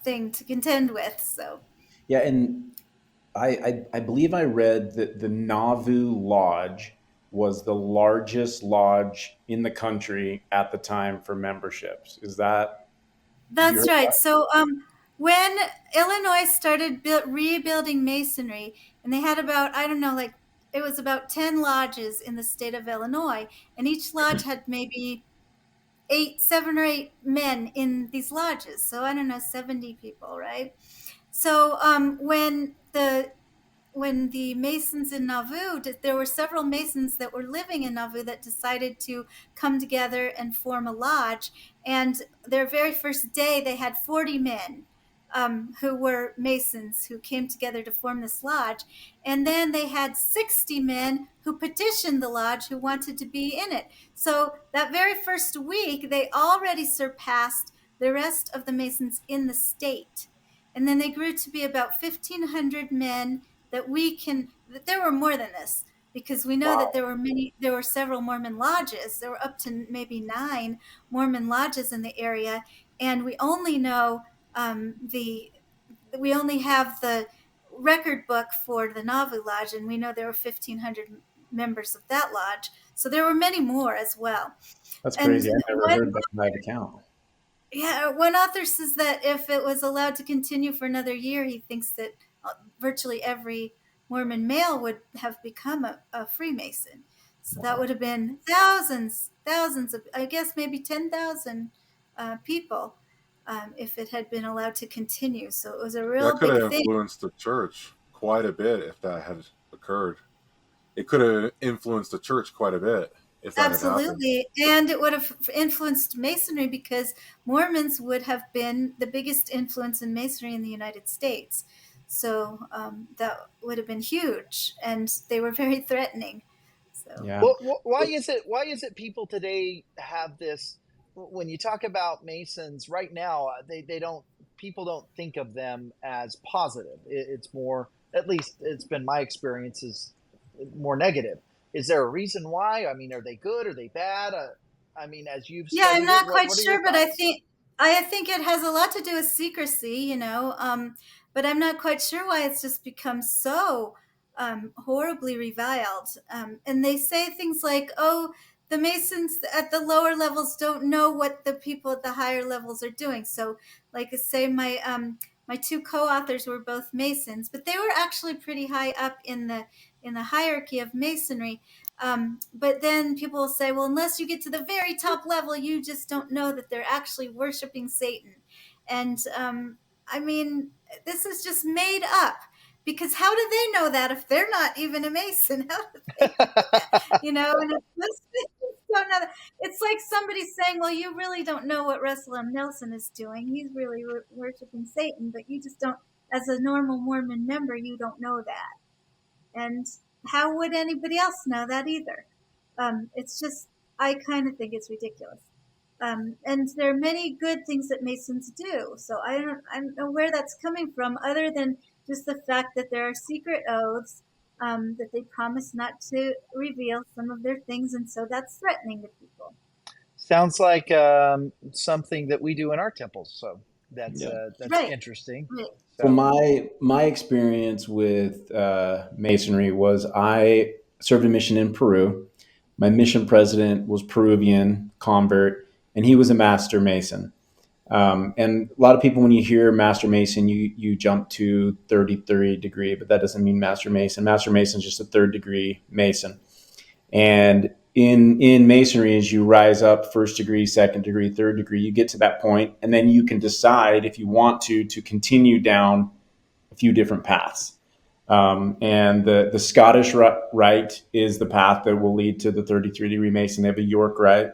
thing to contend with. So Yeah, and I believe I read that the Nauvoo Lodge was the largest lodge in the country at the time for memberships. Is that? That's right. So when Illinois started rebuilding Masonry, and they had about, I don't know, like it was about 10 lodges in the state of Illinois, and each lodge had maybe 7 or 8 men in these lodges. So I don't know, 70 people, right? So when the Masons in Nauvoo, there were several Masons that were living in Nauvoo that decided to come together and form a lodge. And their very first day, they had 40 men who were Masons who came together to form this lodge. And then they had 60 men who petitioned the lodge who wanted to be in it. So that very first week, they already surpassed the rest of the Masons in the state. And then they grew to be about 1,500 men that there were more than this, because we know that there were several Mormon lodges. There were up to maybe 9 Mormon lodges in the area. And we only know we only have record book for the Nauvoo Lodge, and we know there were 1,500 members of that lodge. So there were many more as well. That's And crazy. I never heard that account. yeah, one author says that if it was allowed to continue for another year, he thinks that virtually every Mormon male would have become a Freemason. So that would have been thousands of, I guess maybe 10,000 people, if it had been allowed to continue. So it was a real That could big have thing. influenced the church quite a bit if that had occurred. It could have influenced the church quite a bit if that had happened. Absolutely. And it would have influenced Masonry, because Mormons would have been the biggest influence in Masonry in the United States. So that would have been huge. And they were very threatening. So. Yeah. Well, why is it people today have this, when you talk about Masons right now, people don't think of them as positive. It's more, at least it's been my experience, is more negative. Is there a reason why? I mean, are they good? Are they bad? I mean, as you've studied, I'm not quite what sure, but I think it has a lot to do with secrecy, but I'm not quite sure why it's just become so horribly reviled. And they say things like, "Oh, the Masons at the lower levels don't know what the people at the higher levels are doing." So, like I say, my two co-authors were both Masons, but they were actually pretty high up in the hierarchy of Masonry. But then people will say, well, unless you get to the very top level, you just don't know that they're actually worshiping Satan. And I mean, this is just made up, because how do they know that if they're not even a Mason? How do they know that? And don't know that. It's like somebody saying, well, you really don't know what Russell M. Nelson is doing. He's really worshiping Satan, but you just don't, as a normal Mormon member, you don't know that. And how would anybody else know that either? It's just, I kind of think it's ridiculous. And there are many good things that Masons do. So I don't know where that's coming from, other than just the fact that there are secret oaths, that they promise not to reveal some of their things. And so that's threatening to people. Sounds like something that we do in our temples. So that's right. Interesting. Right. So my experience with Masonry was, I served a mission in Peru. My mission president was Peruvian convert, and he was a master Mason. And a lot of people, when you hear Master Mason, you jump to 33rd degree, but that doesn't mean Master Mason. Master Mason is just a 3rd degree Mason. And in Masonry, as you rise up 1st degree, 2nd degree, 3rd degree, you get to that point, and then you can decide if you want to continue down a few different paths. And the Scottish rite is the path that will lead to the 33 degree Mason. They have a York rite.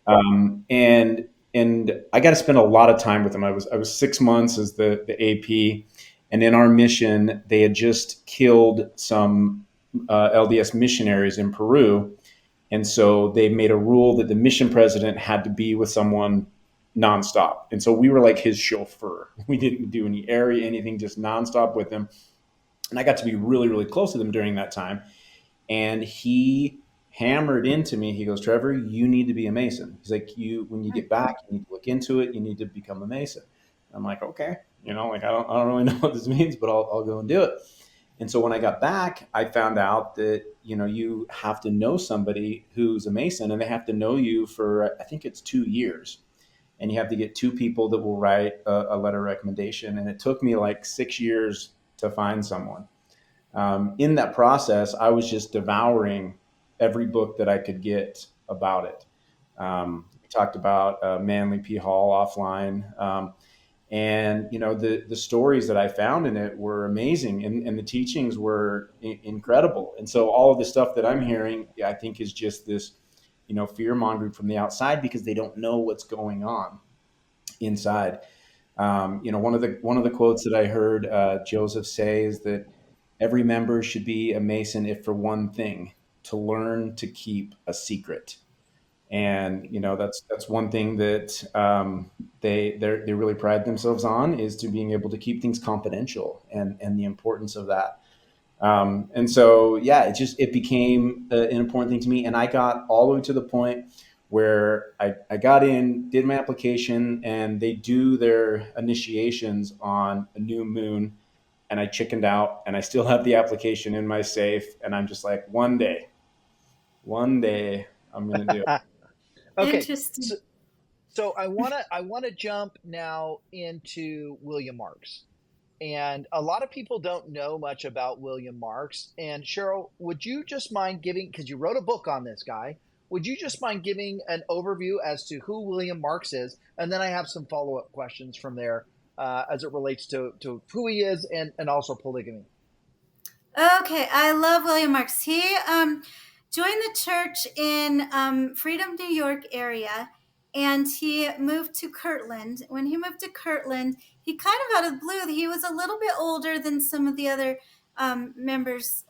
And I got to spend a lot of time with them. I was 6 months as the AP, and in our mission, they had just killed some LDS missionaries in Peru, and so they made a rule that the mission president had to be with someone nonstop. And so we were like his chauffeur. We didn't do any anything, just nonstop with him. And I got to be really, really close to them during that time. And he hammered into me. He goes, Trevor, you need to be a Mason. He's like, when you get back, you need to look into it. You need to become a Mason. I'm like, okay, I don't really know what this means, but I'll go and do it. And so when I got back, I found out that, you have to know somebody who's a Mason, and they have to know you for, I think it's 2 years. And you have to get 2 people that will write a letter of recommendation. And it took me like 6 years to find someone. In that process, I was just devouring every book that I could get about it. We talked about Manly P. Hall offline. And, the stories that I found in it were amazing, and the teachings were incredible. And so all of the stuff that I'm hearing, I think, is just this, fear mongering from the outside, because they don't know what's going on inside. One of the quotes that I heard Joseph say is that every member should be a Mason, if for one thing, to learn to keep a secret. And that's one thing that they really pride themselves on, is to being able to keep things confidential, and the importance of that. And so it became an important thing to me, and I got all the way to the point where I got in, did my application, and they do their initiations on a new moon. and I chickened out, and I still have the application in my safe. And I'm just like, one day I'm going to do it. Okay, Interesting. so I wanna jump now into William Marks. And a lot of people don't know much about William Marks. And Cheryl, would you just mind giving, because you wrote a book on this guy, would you just mind giving an overview as to who William Marks is? And then I have some follow up questions from there as it relates to who he is and also polygamy. Okay, I love William Marks. He joined the church in Freedom, New York area, and he moved to Kirtland. When he moved to Kirtland, he kind of out of the blue, he was a little bit older than some of the other members.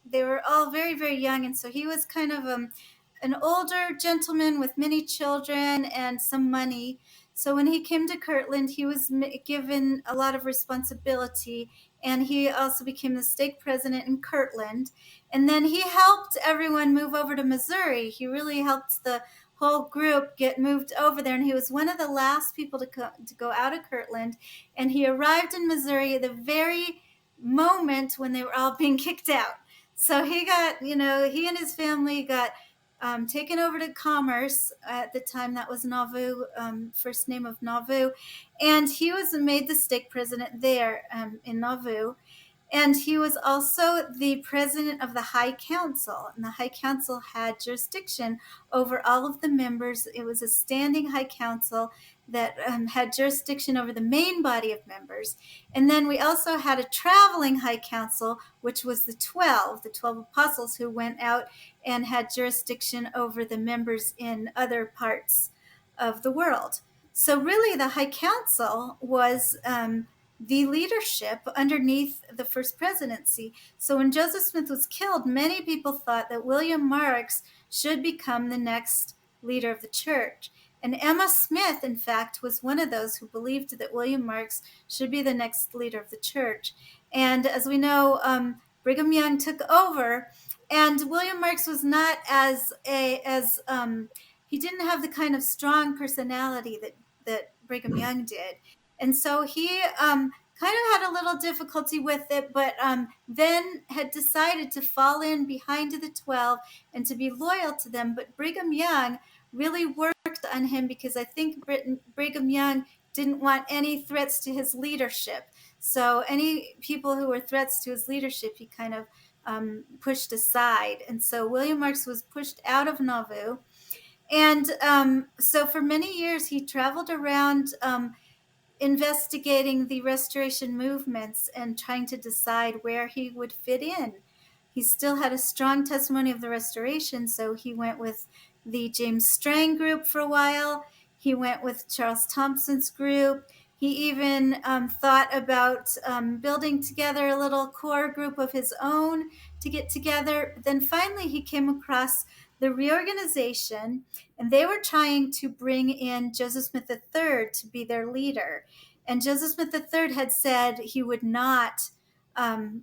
They were all very, very young, and so he was kind of an older gentleman with many children and some money. So when he came to Kirtland, he was given a lot of responsibility, and he also became the stake president in Kirtland. And then he helped everyone move over to Missouri. He really helped the whole group get moved over there, and he was one of the last people to go out of Kirtland. And he arrived in Missouri at the very moment when they were all being kicked out. So he got, he and his family got taken over to Commerce at the time. That was Nauvoo, first name of Nauvoo. And he was made the stake president there in Nauvoo. And he was also the president of the High Council. And the High Council had jurisdiction over all of the members. It was a standing High Council that had jurisdiction over the main body of members. And then we also had a traveling High Council, which was the 12 apostles who went out and had jurisdiction over the members in other parts of the world. So really the High Council was the leadership underneath the first presidency. So when Joseph Smith was killed, many people thought that William Marks should become the next leader of the church. And Emma Smith, in fact, was one of those who believed that William Marks should be the next leader of the church. And as we know, Brigham Young took over, and William Marks was not he didn't have the kind of strong personality that Brigham Young did. And so he kind of had a little difficulty with it, but then had decided to fall in behind the 12 and to be loyal to them. But Brigham Young really worked on him, because I think Brigham Young didn't want any threats to his leadership. So any people who were threats to his leadership, he kind of pushed aside. And so William Marks was pushed out of Nauvoo. And so for many years, he traveled around investigating the restoration movements and trying to decide where he would fit in. He still had a strong testimony of the restoration, so he went with the James Strang group for a while. He went with Charles Thompson's group. He even thought about building together a little core group of his own to get together. Then finally he came across the reorganization, and they were trying to bring in Joseph Smith III to be their leader. And Joseph Smith III had said he would not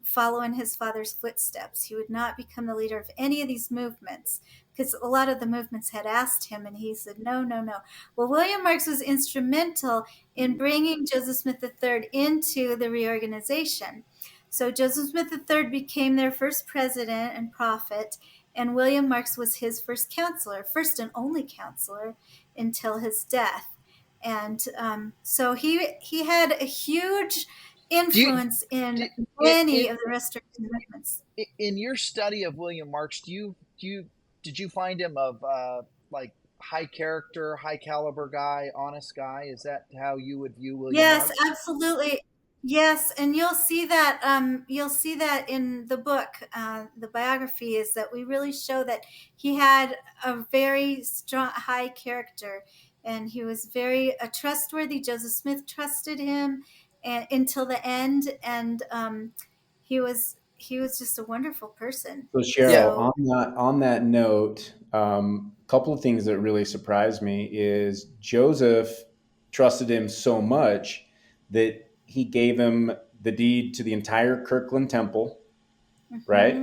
follow in his father's footsteps. He would not become the leader of any of these movements, because a lot of the movements had asked him, and he said, no, no, no. Well, William Marks was instrumental in bringing Joseph Smith III into the reorganization. So Joseph Smith III became their first president and prophet, and William Marks was his first counselor, first and only counselor until his death. And so he had a huge influence in many of the restoration movements. In your study of William Marks, did you find him of like high character, high caliber guy, honest guy? Is that how you would view William Marks? Yes, absolutely. Yes, and you'll see that in the book, the biography, is that we really show that he had a very strong, high character, and he was very trustworthy. Joseph Smith trusted him until the end, and he was just a wonderful person. So Cheryl, on that note, a couple of things that really surprised me is Joseph trusted him so much that he gave him the deed to the entire Kirtland Temple, right?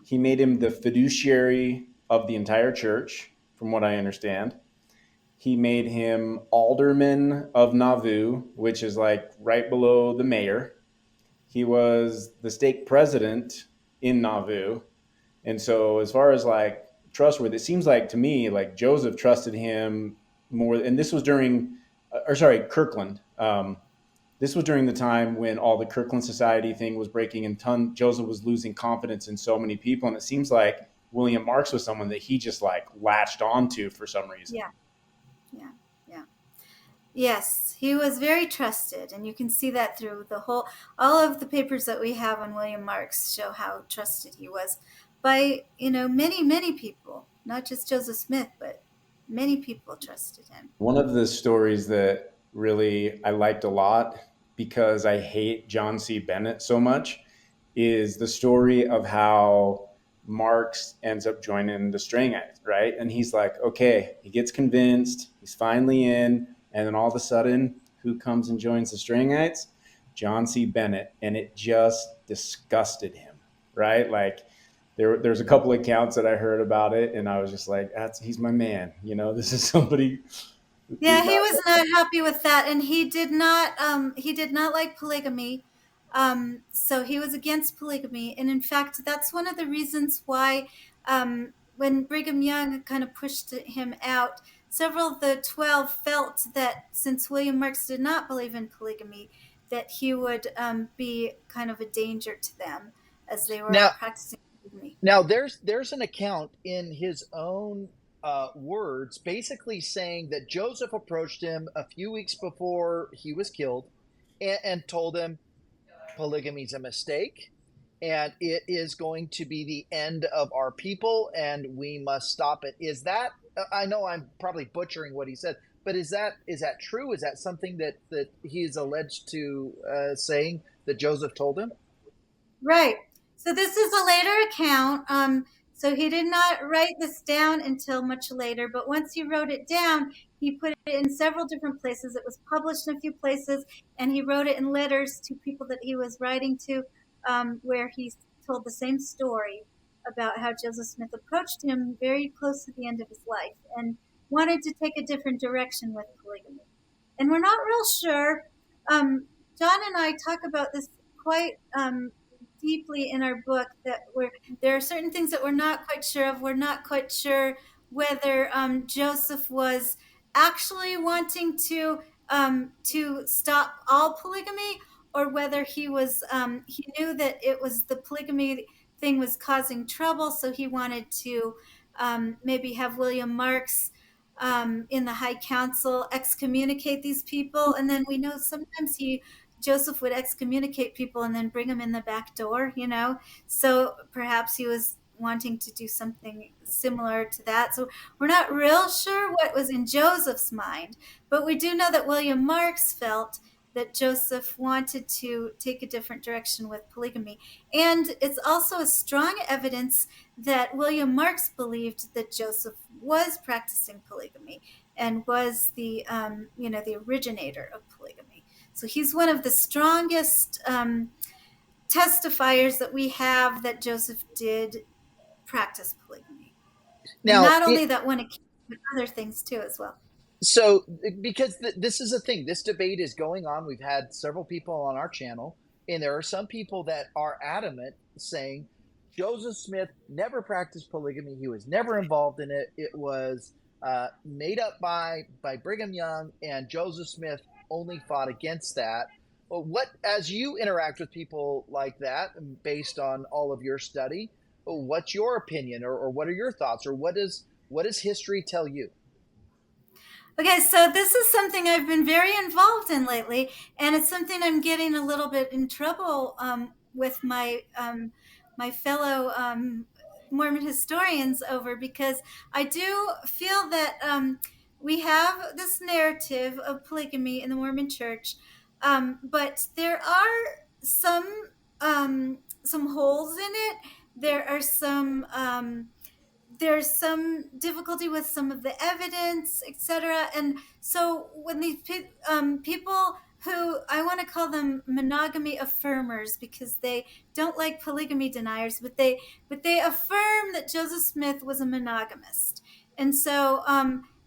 He made him the fiduciary of the entire church, from what I understand. He made him alderman of Nauvoo, which is like right below the mayor. he was the stake president in Nauvoo. And so, as far as like trustworthy, it seems like to me, like Joseph trusted him more. And this was during, or sorry, Kirkland. This was during the time when all the Kirkland Society thing was breaking, and Joseph was losing confidence in so many people. And it seems like William Marks was someone that he just like latched onto for some reason. Yeah. Yes, he was very trusted, and you can see that through all of the papers that we have on William Marks show how trusted he was by, many people, not just Joseph Smith, but many people trusted him. One of the stories that really I liked a lot, because I hate John C. Bennett so much, is the story of how Marx ends up joining the Strangites, right? And he's like, okay, he gets convinced, he's finally in, and then all of a sudden, who comes and joins the Strangites? John C. Bennett, and it just disgusted him, right? Like there's a couple accounts that I heard about it, and I was just like, he's my man. This is somebody. Yeah, he was not happy with that, and he did not like polygamy. So he was against polygamy, and in fact, that's one of the reasons why when Brigham Young kind of pushed him out, several of the 12 felt that since William Marks did not believe in polygamy, that he would be kind of a danger to them as they were practicing polygamy. Now, there's an account in his own words basically saying that Joseph approached him a few weeks before he was killed and told him polygamy is a mistake and it is going to be the end of our people and we must stop it. Is that, I know I'm probably butchering what he said, but is that true? Is that something that he is alleged to saying that Joseph told him? Right. So this is a later account. So he did not write this down until much later, but once he wrote it down, he put it in several different places. It was published in a few places, and he wrote it in letters to people that he was writing to, where he told the same story about how Joseph Smith approached him very close to the end of his life and wanted to take a different direction with polygamy. And we're not real sure. John and I talk about this quite deeply in our book, that there are certain things that we're not quite sure of. We're not quite sure whether Joseph was actually wanting to stop all polygamy, or whether he knew that it was the polygamy thing was causing trouble, so he wanted to maybe have William Marks in the High Council excommunicate these people. And then we know sometimes Joseph would excommunicate people and then bring them in the back door, So perhaps he was wanting to do something similar to that. So we're not real sure what was in Joseph's mind, but we do know that William Marks felt that Joseph wanted to take a different direction with polygamy. And it's also a strong evidence that William Marks believed that Joseph was practicing polygamy and was the originator of polygamy. So he's one of the strongest testifiers that we have that Joseph did practice polygamy. Now, and not only that one account, but other things too as well. So, because this is a thing, this debate is going on. We've had several people on our channel, and there are some people that are adamant saying Joseph Smith never practiced polygamy. He was never involved in it. It was made up by Brigham Young, and Joseph Smith only fought against that. What, as you interact with people like that, based on all of your study, what's your opinion, or what are your thoughts, or what does history tell you? Okay, so this is something I've been very involved in lately, and it's something I'm getting a little bit in trouble with my fellow Mormon historians over, because I do feel that we have this narrative of polygamy in the Mormon Church, but there are some holes in it. There's some difficulty with some of the evidence, etc. And so when these people who, I want to call them monogamy affirmers, because they don't like polygamy deniers, but they affirm that Joseph Smith was a monogamist. And so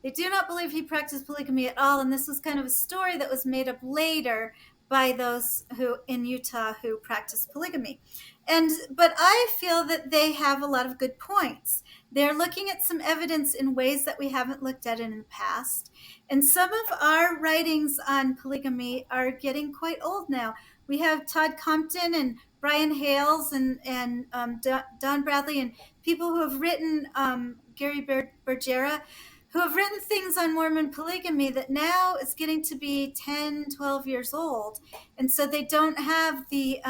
they do not believe he practiced polygamy at all. And this was kind of a story that was made up later by those who in Utah who practice polygamy. But I feel that they have a lot of good points. They're looking at some evidence in ways that we haven't looked at in the past. And some of our writings on polygamy are getting quite old now. We have Todd Compton and Brian Hales and Don Bradley and people who have written, Gary Bergera, who have written things on Mormon polygamy that now is getting to be 10, 12 years old. And so they don't have the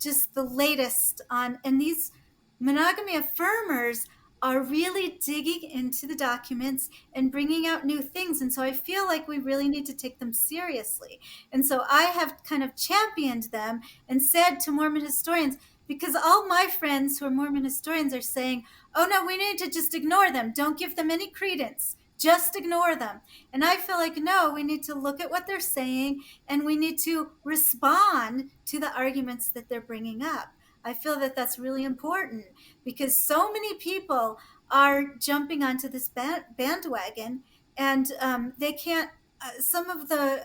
just the latest on, and these monogamy affirmers are really digging into the documents and bringing out new things. And so I feel like we really need to take them seriously. And so I have kind of championed them and said to Mormon historians, because all my friends who are Mormon historians are saying, oh no, we need to just ignore them. Don't give them any credence. Just ignore them. And I feel like, no, we need to look at what they're saying and we need to respond to the arguments that they're bringing up. I feel that that's really important because so many people are jumping onto this bandwagon, and they can't, some of the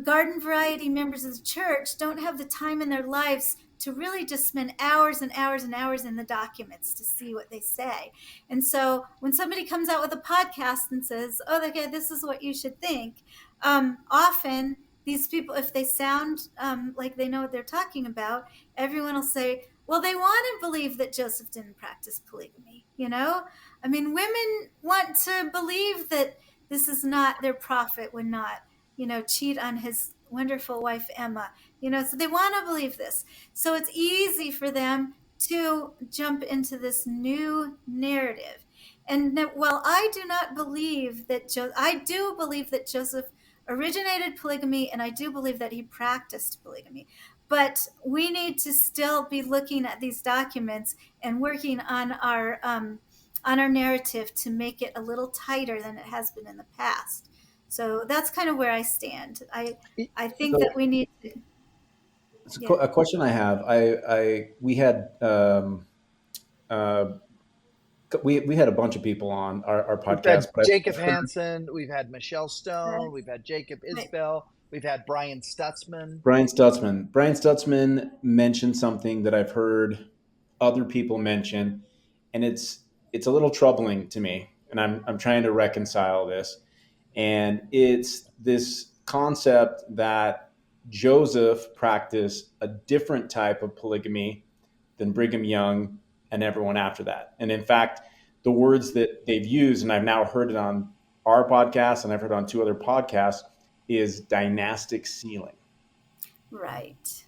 garden variety members of the church don't have the time in their lives to really just spend hours and hours and hours in the documents to see what they say. And so when somebody comes out with a podcast and says, oh, okay, this is what you should think, often these people, if they sound like they know what they're talking about, everyone will say, well, they want to believe that Joseph didn't practice polygamy. You know, I mean, women want to believe that this is not, their prophet would not, you know, cheat on his wonderful wife, Emma, you know, so they want to believe this. So it's easy for them to jump into this new narrative. And while I do not believe that, I do believe that Joseph originated polygamy, and I do believe that he practiced polygamy. But we need to still be looking at these documents and working on our narrative to make it a little tighter than it has been in the past. So that's kind of where I stand. I think that we need to. Yeah. A question I have. We had we had a bunch of people on our podcast. We've had Jacob Hansen, we've had Michelle Stone, we've had Jacob Isbell, we've had Brian Stutzman. Brian Stutzman mentioned something that I've heard other people mention, and it's a little troubling to me, and I'm trying to reconcile this. And it's this concept that Joseph practiced a different type of polygamy than Brigham Young and everyone after that. And in fact, the words that they've used, and I've now heard it on our podcast and I've heard on 2 other podcasts, is dynastic sealing. Right.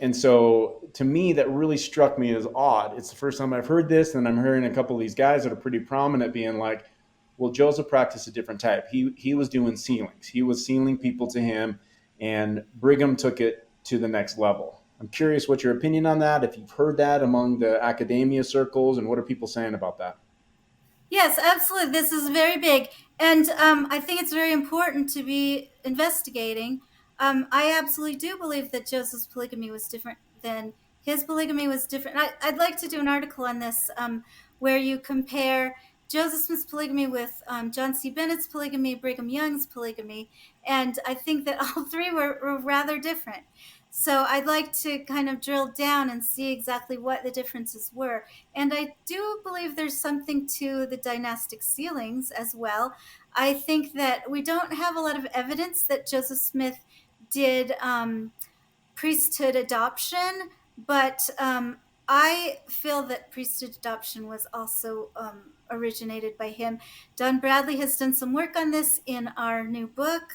And so to me, that really struck me as odd. It's the first time I've heard this, and I'm hearing a couple of these guys that are pretty prominent being like, well, Joseph practiced a different type. He was doing sealings. He was sealing people to him, and Brigham took it to the next level. I'm curious what your opinion on that, if you've heard that among the academia circles, and what are people saying about that? Yes, absolutely. This is very big. And I think it's very important to be investigating. I absolutely do believe that Joseph's polygamy was different than his polygamy was different. I'd like to do an article on this where you compare Joseph Smith's polygamy with John C. Bennett's polygamy, Brigham Young's polygamy, and I think that all 3 were rather different. So I'd like to kind of drill down and see exactly what the differences were. And I do believe there's something to the dynastic sealings as well. I think that we don't have a lot of evidence that Joseph Smith did priesthood adoption, but I feel that priesthood adoption was also originated by him. Don Bradley has done some work on this in our new book,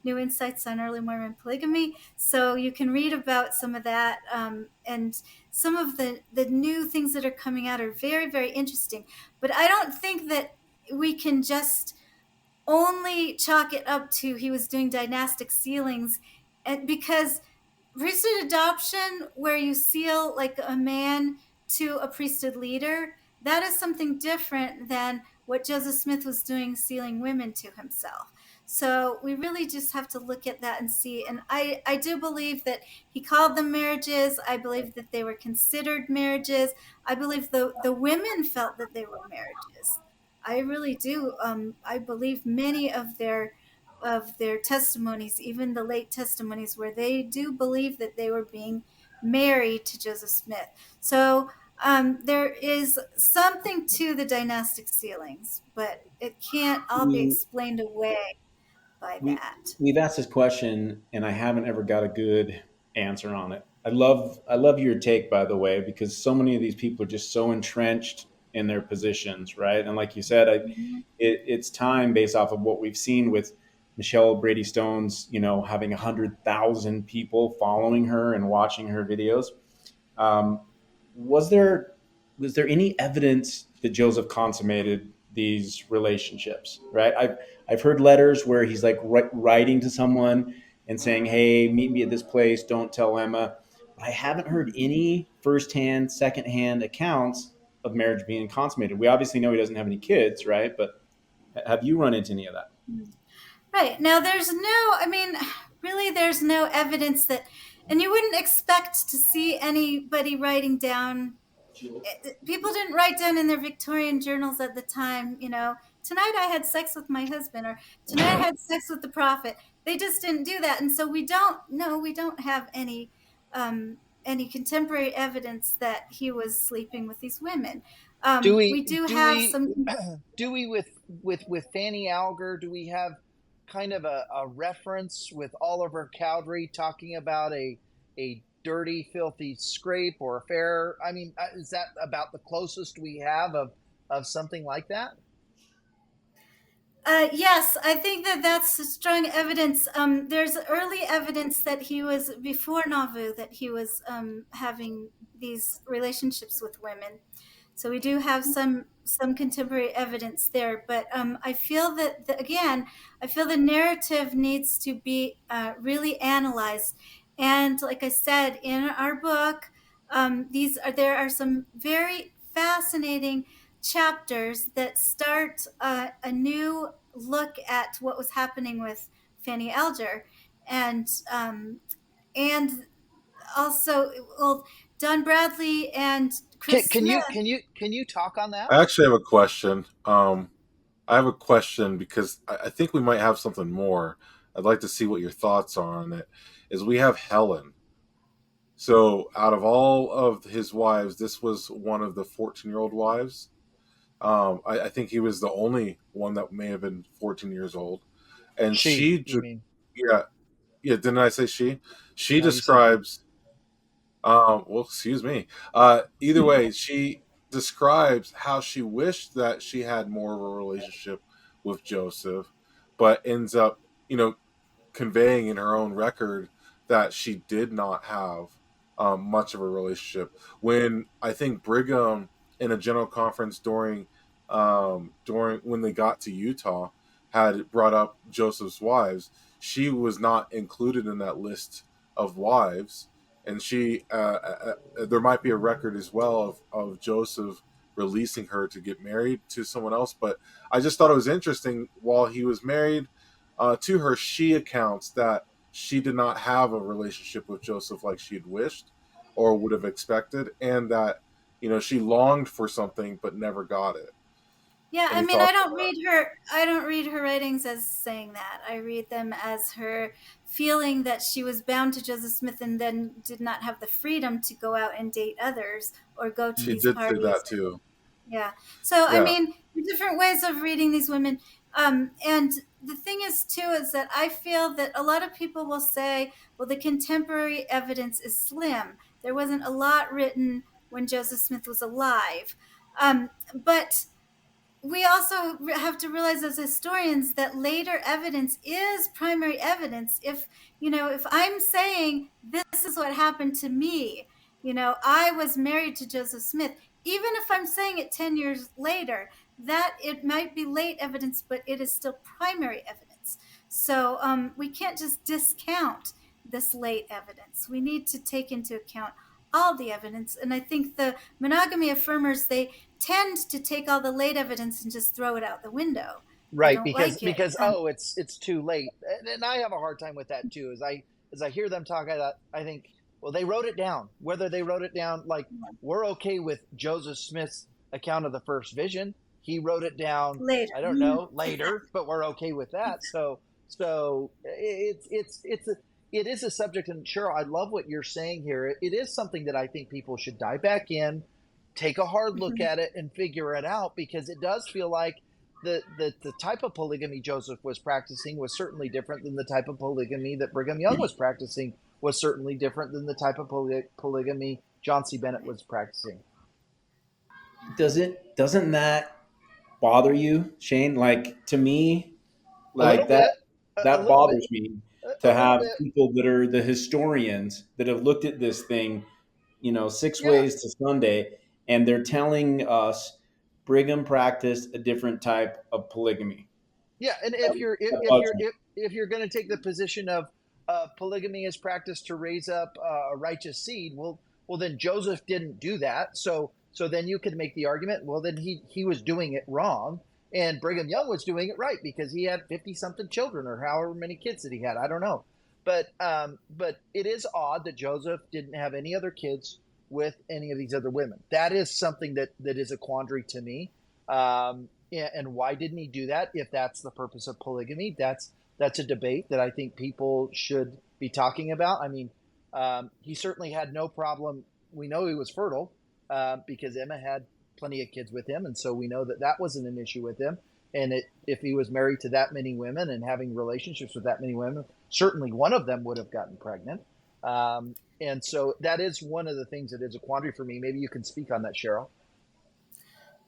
New Insights on Early Mormon Polygamy. So you can read about some of that, and some of the new things that are coming out are very, very interesting. But I don't think that we can just only chalk it up to he was doing dynastic sealings, and because priesthood adoption, where you seal like a man to a priesthood leader, that is something different than what Joseph Smith was doing, sealing women to himself. So we really just have to look at that and see. And I do believe that he called them marriages. I believe that they were considered marriages. I believe the women felt that they were marriages. I really do. I believe many of their of their testimonies, even the late testimonies, where they do believe that they were being married to Joseph Smith. So there is something to the dynastic sealings, but it can't all be We, explained away by we that. we've asked this question, and I haven't ever got a good answer on it. I love your take, by the way, because so many of these people are just so entrenched in their positions, right? And like you said, Mhm. it's time based off of what we've seen with Michelle Brady Stone's, having 100,000 people following her and watching her videos. Um, was there was there any evidence that Joseph consummated these relationships? Right. I've heard letters where he's like writing to someone and saying, "Hey, meet me at this place. Don't tell Emma." But I haven't heard any firsthand, secondhand accounts of marriage being consummated. We obviously know he doesn't have any kids, right? But have you run into any of that? Right. Now, really, there's no evidence that, and you wouldn't expect to see anybody writing down. People didn't write down in their Victorian journals at the time, tonight I had sex with my husband, or tonight I had sex with the prophet. They just didn't do that. And so we don't know, we don't have any contemporary evidence that he was sleeping with these women. Do We we do do have we some. do we with Fanny Alger? Do we have kind of a reference with Oliver Cowdery talking about a dirty, filthy scrape or affair? I mean, is that about the closest we have of something like that? Yes, I think that that's strong evidence. There's early evidence that he was, before Nauvoo, that he was having these relationships with women. So we do have some contemporary evidence there, but I feel that again, I feel the narrative needs to be really analyzed. And like I said in our book, there are some very fascinating chapters that start a new look at what was happening with Fanny Alger, and and also, well, Don Bradley and Can, Chris can Smith. you can you can you talk on that? I actually have a question. I have a question because I think we might have something more. I'd like to see what your thoughts are on it. Is we have Helen. So out of all of his wives, this was one of the 14-year-old wives. I think he was the only one that may have been 14 years old. And She, you mean? yeah, yeah, didn't I say she? She No, you said he. describes, well, excuse me. Either way, she describes how she wished that she had more of a relationship with Joseph, but ends up, conveying in her own record that she did not have much of a relationship. When I think Brigham, in a general conference during when they got to Utah, had brought up Joseph's wives, she was not included in that list of wives, and there might be a record as well of Joseph releasing her to get married to someone else. But I just thought it was interesting while he was married to her, she accounts that she did not have a relationship with Joseph like she'd wished or would have expected, and that she longed for something but never got it. Yeah, I Any mean, I thoughts don't on that? read her. I don't read her writings as saying that. I read them as her feeling that she was bound to Joseph Smith and then did not have the freedom to go out and date others or go to She these did say parties. that too. Yeah. So, I Yeah, mean, there are different ways of reading these women. And the thing is, too, is that I feel that a lot of people will say, well, the contemporary evidence is slim. There wasn't a lot written when Joseph Smith was alive. But we also have to realize as historians that later evidence is primary evidence. If I'm saying this is what happened to me, I was married to Joseph Smith, even if I'm saying it 10 years later, that it might be late evidence, but it is still primary evidence. So we can't just discount this late evidence. We need to take into account all the evidence. And I think the monogamy affirmers, they tend to take all the late evidence and just throw it out the window. They Right, don't because like it. because oh, it's too late, and I have a hard time with that too. As I hear them talk, I think, well, they wrote it down. Whether they wrote it down, like, we're okay with Joseph Smith's account of the first vision. He wrote it down, Later. I don't know, later, but we're okay with that. So it is a subject, and Cheryl, I love what you're saying here. It is something that I think people should dive back in, take a hard look Mhm. at it, and figure it out, because it does feel like the type of polygamy Joseph was practicing was certainly different than the type of polygamy that Brigham Young was practicing, was certainly different than the type of polygamy John C. Bennett was practicing. Doesn't that bother you, Shane? Like, to me, A little like that bit, a that little bit, bothers me, a to little have bit. people that are the historians that have looked at this thing, six Yeah, ways to Sunday, and they're telling us Brigham practiced a different type of polygamy. yeah. And if you're That bugs me. if you're going to take the position of polygamy is practiced to raise up a righteous seed, well then Joseph didn't do that. So then you could make the argument, well then he was doing it wrong, and Brigham Young was doing it right because he had 50 something children, or however many kids that he had. I don't know, but it is odd that Joseph didn't have any other kids with any of these other women. That is something that is a quandary to me. And why didn't he do that if that's the purpose of polygamy? That's a debate that I think people should be talking about. I mean, he certainly had no problem. We know he was fertile because Emma had plenty of kids with him, and so we know that that wasn't an issue with him. And if he was married to that many women and having relationships with that many women, certainly one of them would have gotten pregnant. And so that is one of the things that is a quandary for me. Maybe you can speak on that, Cheryl.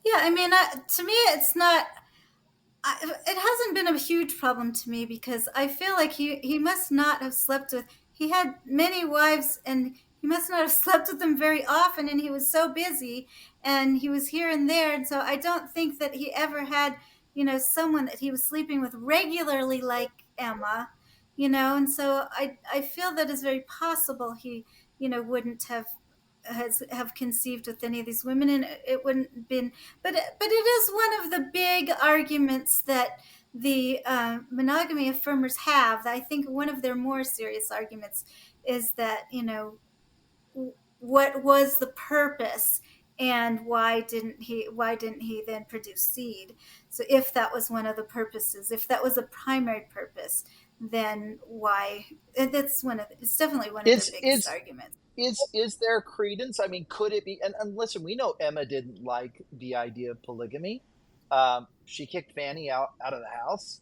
Yeah, I mean, to me, it's not. It hasn't been a huge problem to me because I feel like he must not have slept with. He had many wives, and he must not have slept with them very often. And he was so busy, and he was here and there, and so I don't think that he ever had, someone that he was sleeping with regularly like Emma, And so I feel that it's very possible he, wouldn't have conceived with any of these women, and it wouldn't been. But it is one of the big arguments that the monogamy affirmers have. I think one of their more serious arguments is that what was the purpose, and why didn't he then produce seed? So if that was one of the purposes, if that was a primary purpose, then why? It's definitely one of their Is biggest is arguments. is there credence? I mean, could it be? And listen, we know Emma didn't like the idea of polygamy. She kicked Fanny out of the house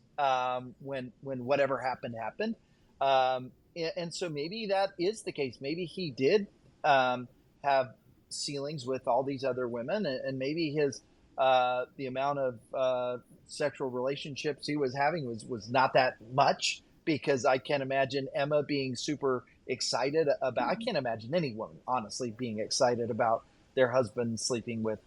when whatever happened. And so maybe that is the case. Maybe he did have ceilings with all these other women, and maybe his the amount of sexual relationships he was having was not that much, because I can't imagine Emma being super excited about. I can't imagine any woman, honestly, being excited about their husband sleeping with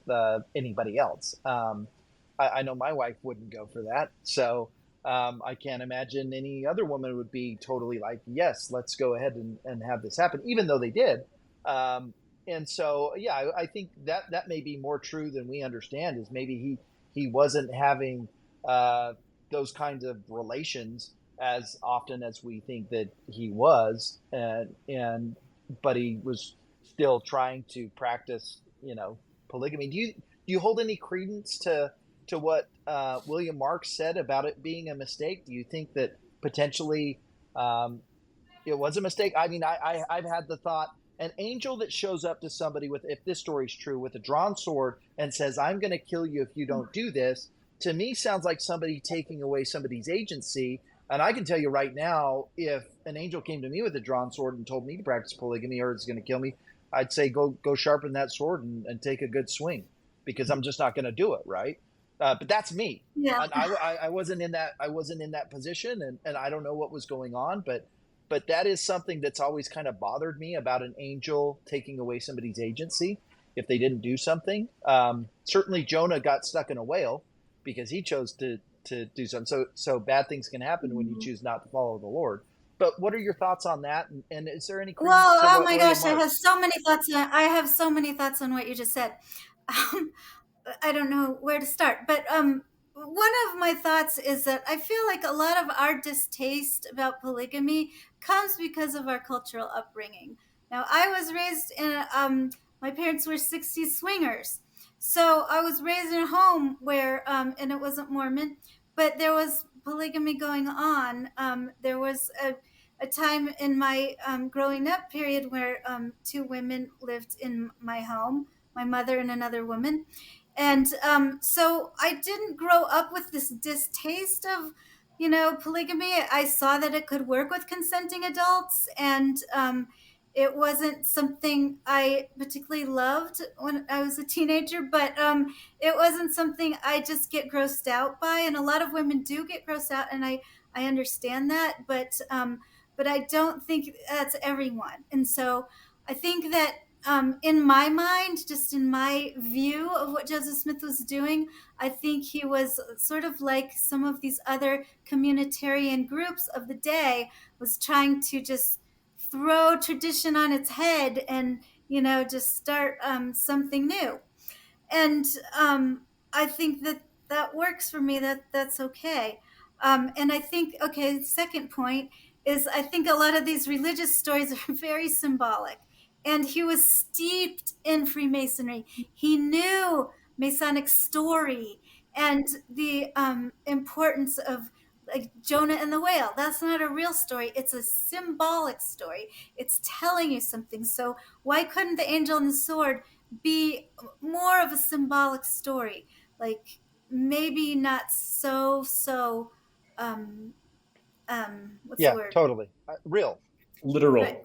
anybody else. I know my wife wouldn't go for that, so I can't imagine any other woman would be totally like, yes, let's go ahead and have this happen, even though they did. And so, yeah, I think that may be more true than we understand. Is maybe he wasn't having those kinds of relations as often as we think that he was, and but he was still trying to practice, polygamy. Do you hold any credence to what William Marks said about it being a mistake? Do you think that potentially it was a mistake? I mean, I've had the thought, an angel that shows up to somebody with, if this story's true, with a drawn sword and says, I'm going to kill you if you don't do this, to me sounds like somebody taking away somebody's agency. And I can tell you right now, if an angel came to me with a drawn sword and told me to practice polygamy or it's going to kill me, I'd say go sharpen that sword and take a good swing, because I'm just not going to do it, right? But that's me. Yeah. And I wasn't in that position, and I don't know what was going on, but that is something that's always kind of bothered me about an angel taking away somebody's agency if they didn't do something. Certainly Jonah got stuck in a whale because he chose to do something. So bad things can happen when you choose not to follow the Lord. But what are your thoughts on that? And is there any credence Well, to oh what my William gosh, Marks? I have so many thoughts on what you just said. Um, I don't know where to start, but one of my thoughts is that I feel like a lot of our distaste about polygamy comes because of our cultural upbringing. Now, I was raised in my parents were 60s swingers, so I was raised in a home where, and it wasn't Mormon, but there was polygamy going on. There was a time in my growing up period where two women lived in my home, my mother and another woman. And so I didn't grow up with this distaste of, polygamy. I saw that it could work with consenting adults, and it wasn't something I particularly loved when I was a teenager, but it wasn't something I just get grossed out by. And a lot of women do get grossed out, and I understand that, but I don't think that's everyone. And so I think that in my mind, just in my view of what Joseph Smith was doing, I think he was sort of like some of these other communitarian groups of the day, was trying to just throw tradition on its head and, just start something new. And I think that works for me. That's okay. And I think, okay, the second point is, I think a lot of these religious stories are very symbolic. And he was steeped in Freemasonry. He knew Masonic story and the importance of, like, Jonah and the whale. That's not a real story. It's a symbolic story. It's telling you something. So why couldn't the angel and the sword be more of a symbolic story? Like, maybe not what's the word? Totally. Real. Literal. Right.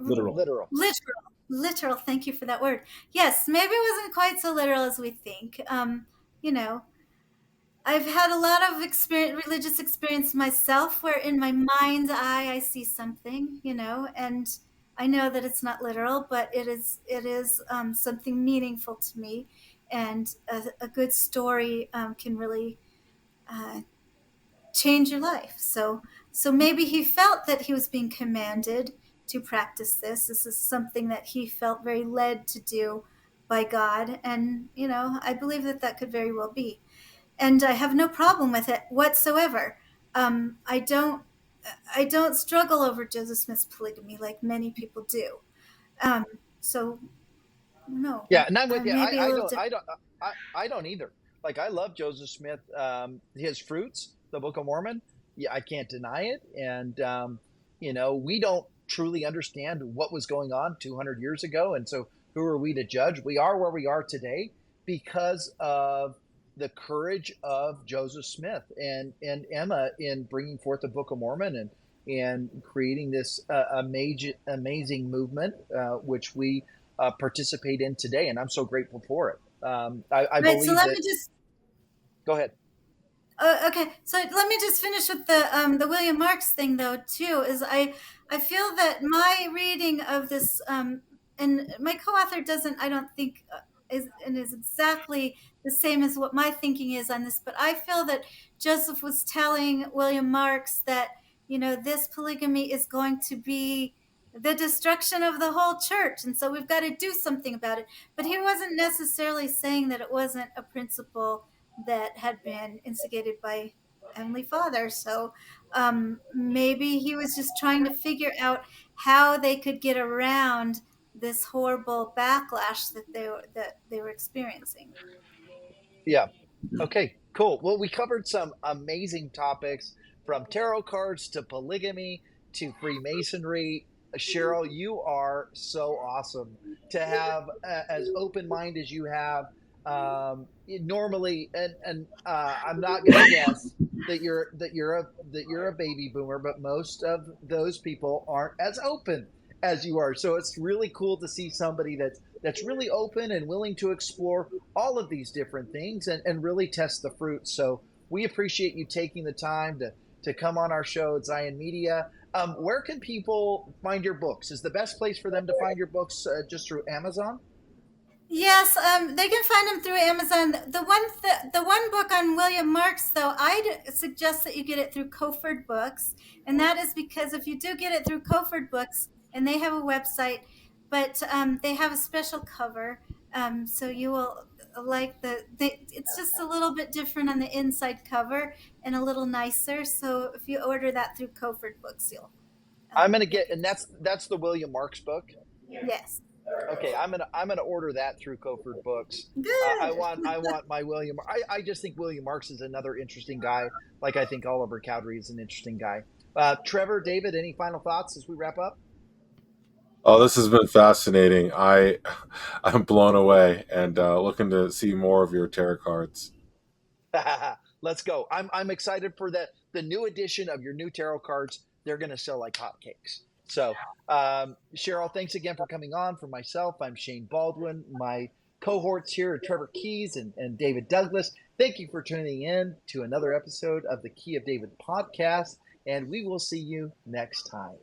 Literal. Thank you for that word. Yes, maybe it wasn't quite so literal as we think. I've had a lot of religious experience myself, where in my mind's eye I see something, and I know that it's not literal, but it is something meaningful to me, and a good story can really change your life. So maybe he felt that he was being commanded to practice this. This is something that he felt very led to do by God, and I believe that could very well be. And I have no problem with it whatsoever. I don't struggle over Joseph Smith's polygamy like many people do. So no. Yeah, and I'm with you. Maybe a I little don't. I don't either. Like, I love Joseph Smith. His fruits, the Book of Mormon. Yeah, I can't deny it. And we don't truly understand what was going on 200 years ago, and so who are we to judge? We are where we are today because of the courage of Joseph Smith and Emma in bringing forth the Book of Mormon and creating this amazing movement, which we participate in today, and I'm so grateful for it. I believe so let that. me just Go ahead. Okay, so let me just finish with the William Marks thing, though. Too, is I feel that my reading of this, and my co-author doesn't, I don't think, is exactly the same as what my thinking is on this, but I feel that Joseph was telling William Marks that this polygamy is going to be the destruction of the whole church, and so we've got to do something about it. But he wasn't necessarily saying that it wasn't a principle that had been instigated by Heavenly Father. So maybe he was just trying to figure out how they could get around this horrible backlash that they were experiencing. Yeah. Okay, cool. Well, we covered some amazing topics, from tarot cards to polygamy to Freemasonry. Cheryl, you are so awesome to have as open mind as you have. Normally, and I'm not going to guess that you're a baby boomer, but most of those people aren't as open as you are. So it's really cool to see somebody that's really open and willing to explore all of these different things and really test the fruit. So we appreciate you taking the time to come on our show at Zion Media. Where can people find your books? Is the best place for them to find your books just through Amazon? Yes, they can find them through Amazon. The one book on William Marks, though, I'd suggest that you get it through Koford Books, and that is because if you do get it through Koford Books, and they have a website, but they have a special cover, so you will like it's just a little bit different on the inside cover and a little nicer. So if you order that through Koford Books, you'll. I'm going to get, and that's the William Marks book. Yes. Okay, I'm gonna order that through Koford Books. I Good. want my William. I just think William Marks is another interesting guy. Like I think Oliver Cowdery is an interesting guy. Trevor, David, any final thoughts as we wrap up? Oh, this has been fascinating. I'm blown away and looking to see more of your tarot cards. Let's go. I'm excited for the new edition of your new tarot cards. They're gonna sell like hotcakes. So, Cheryl, thanks again for coming on. For myself, I'm Shane Baldwin. My cohorts here are Trevor Keys and David Douglas. Thank you for tuning in to another episode of the Key of David podcast, and we will see you next time.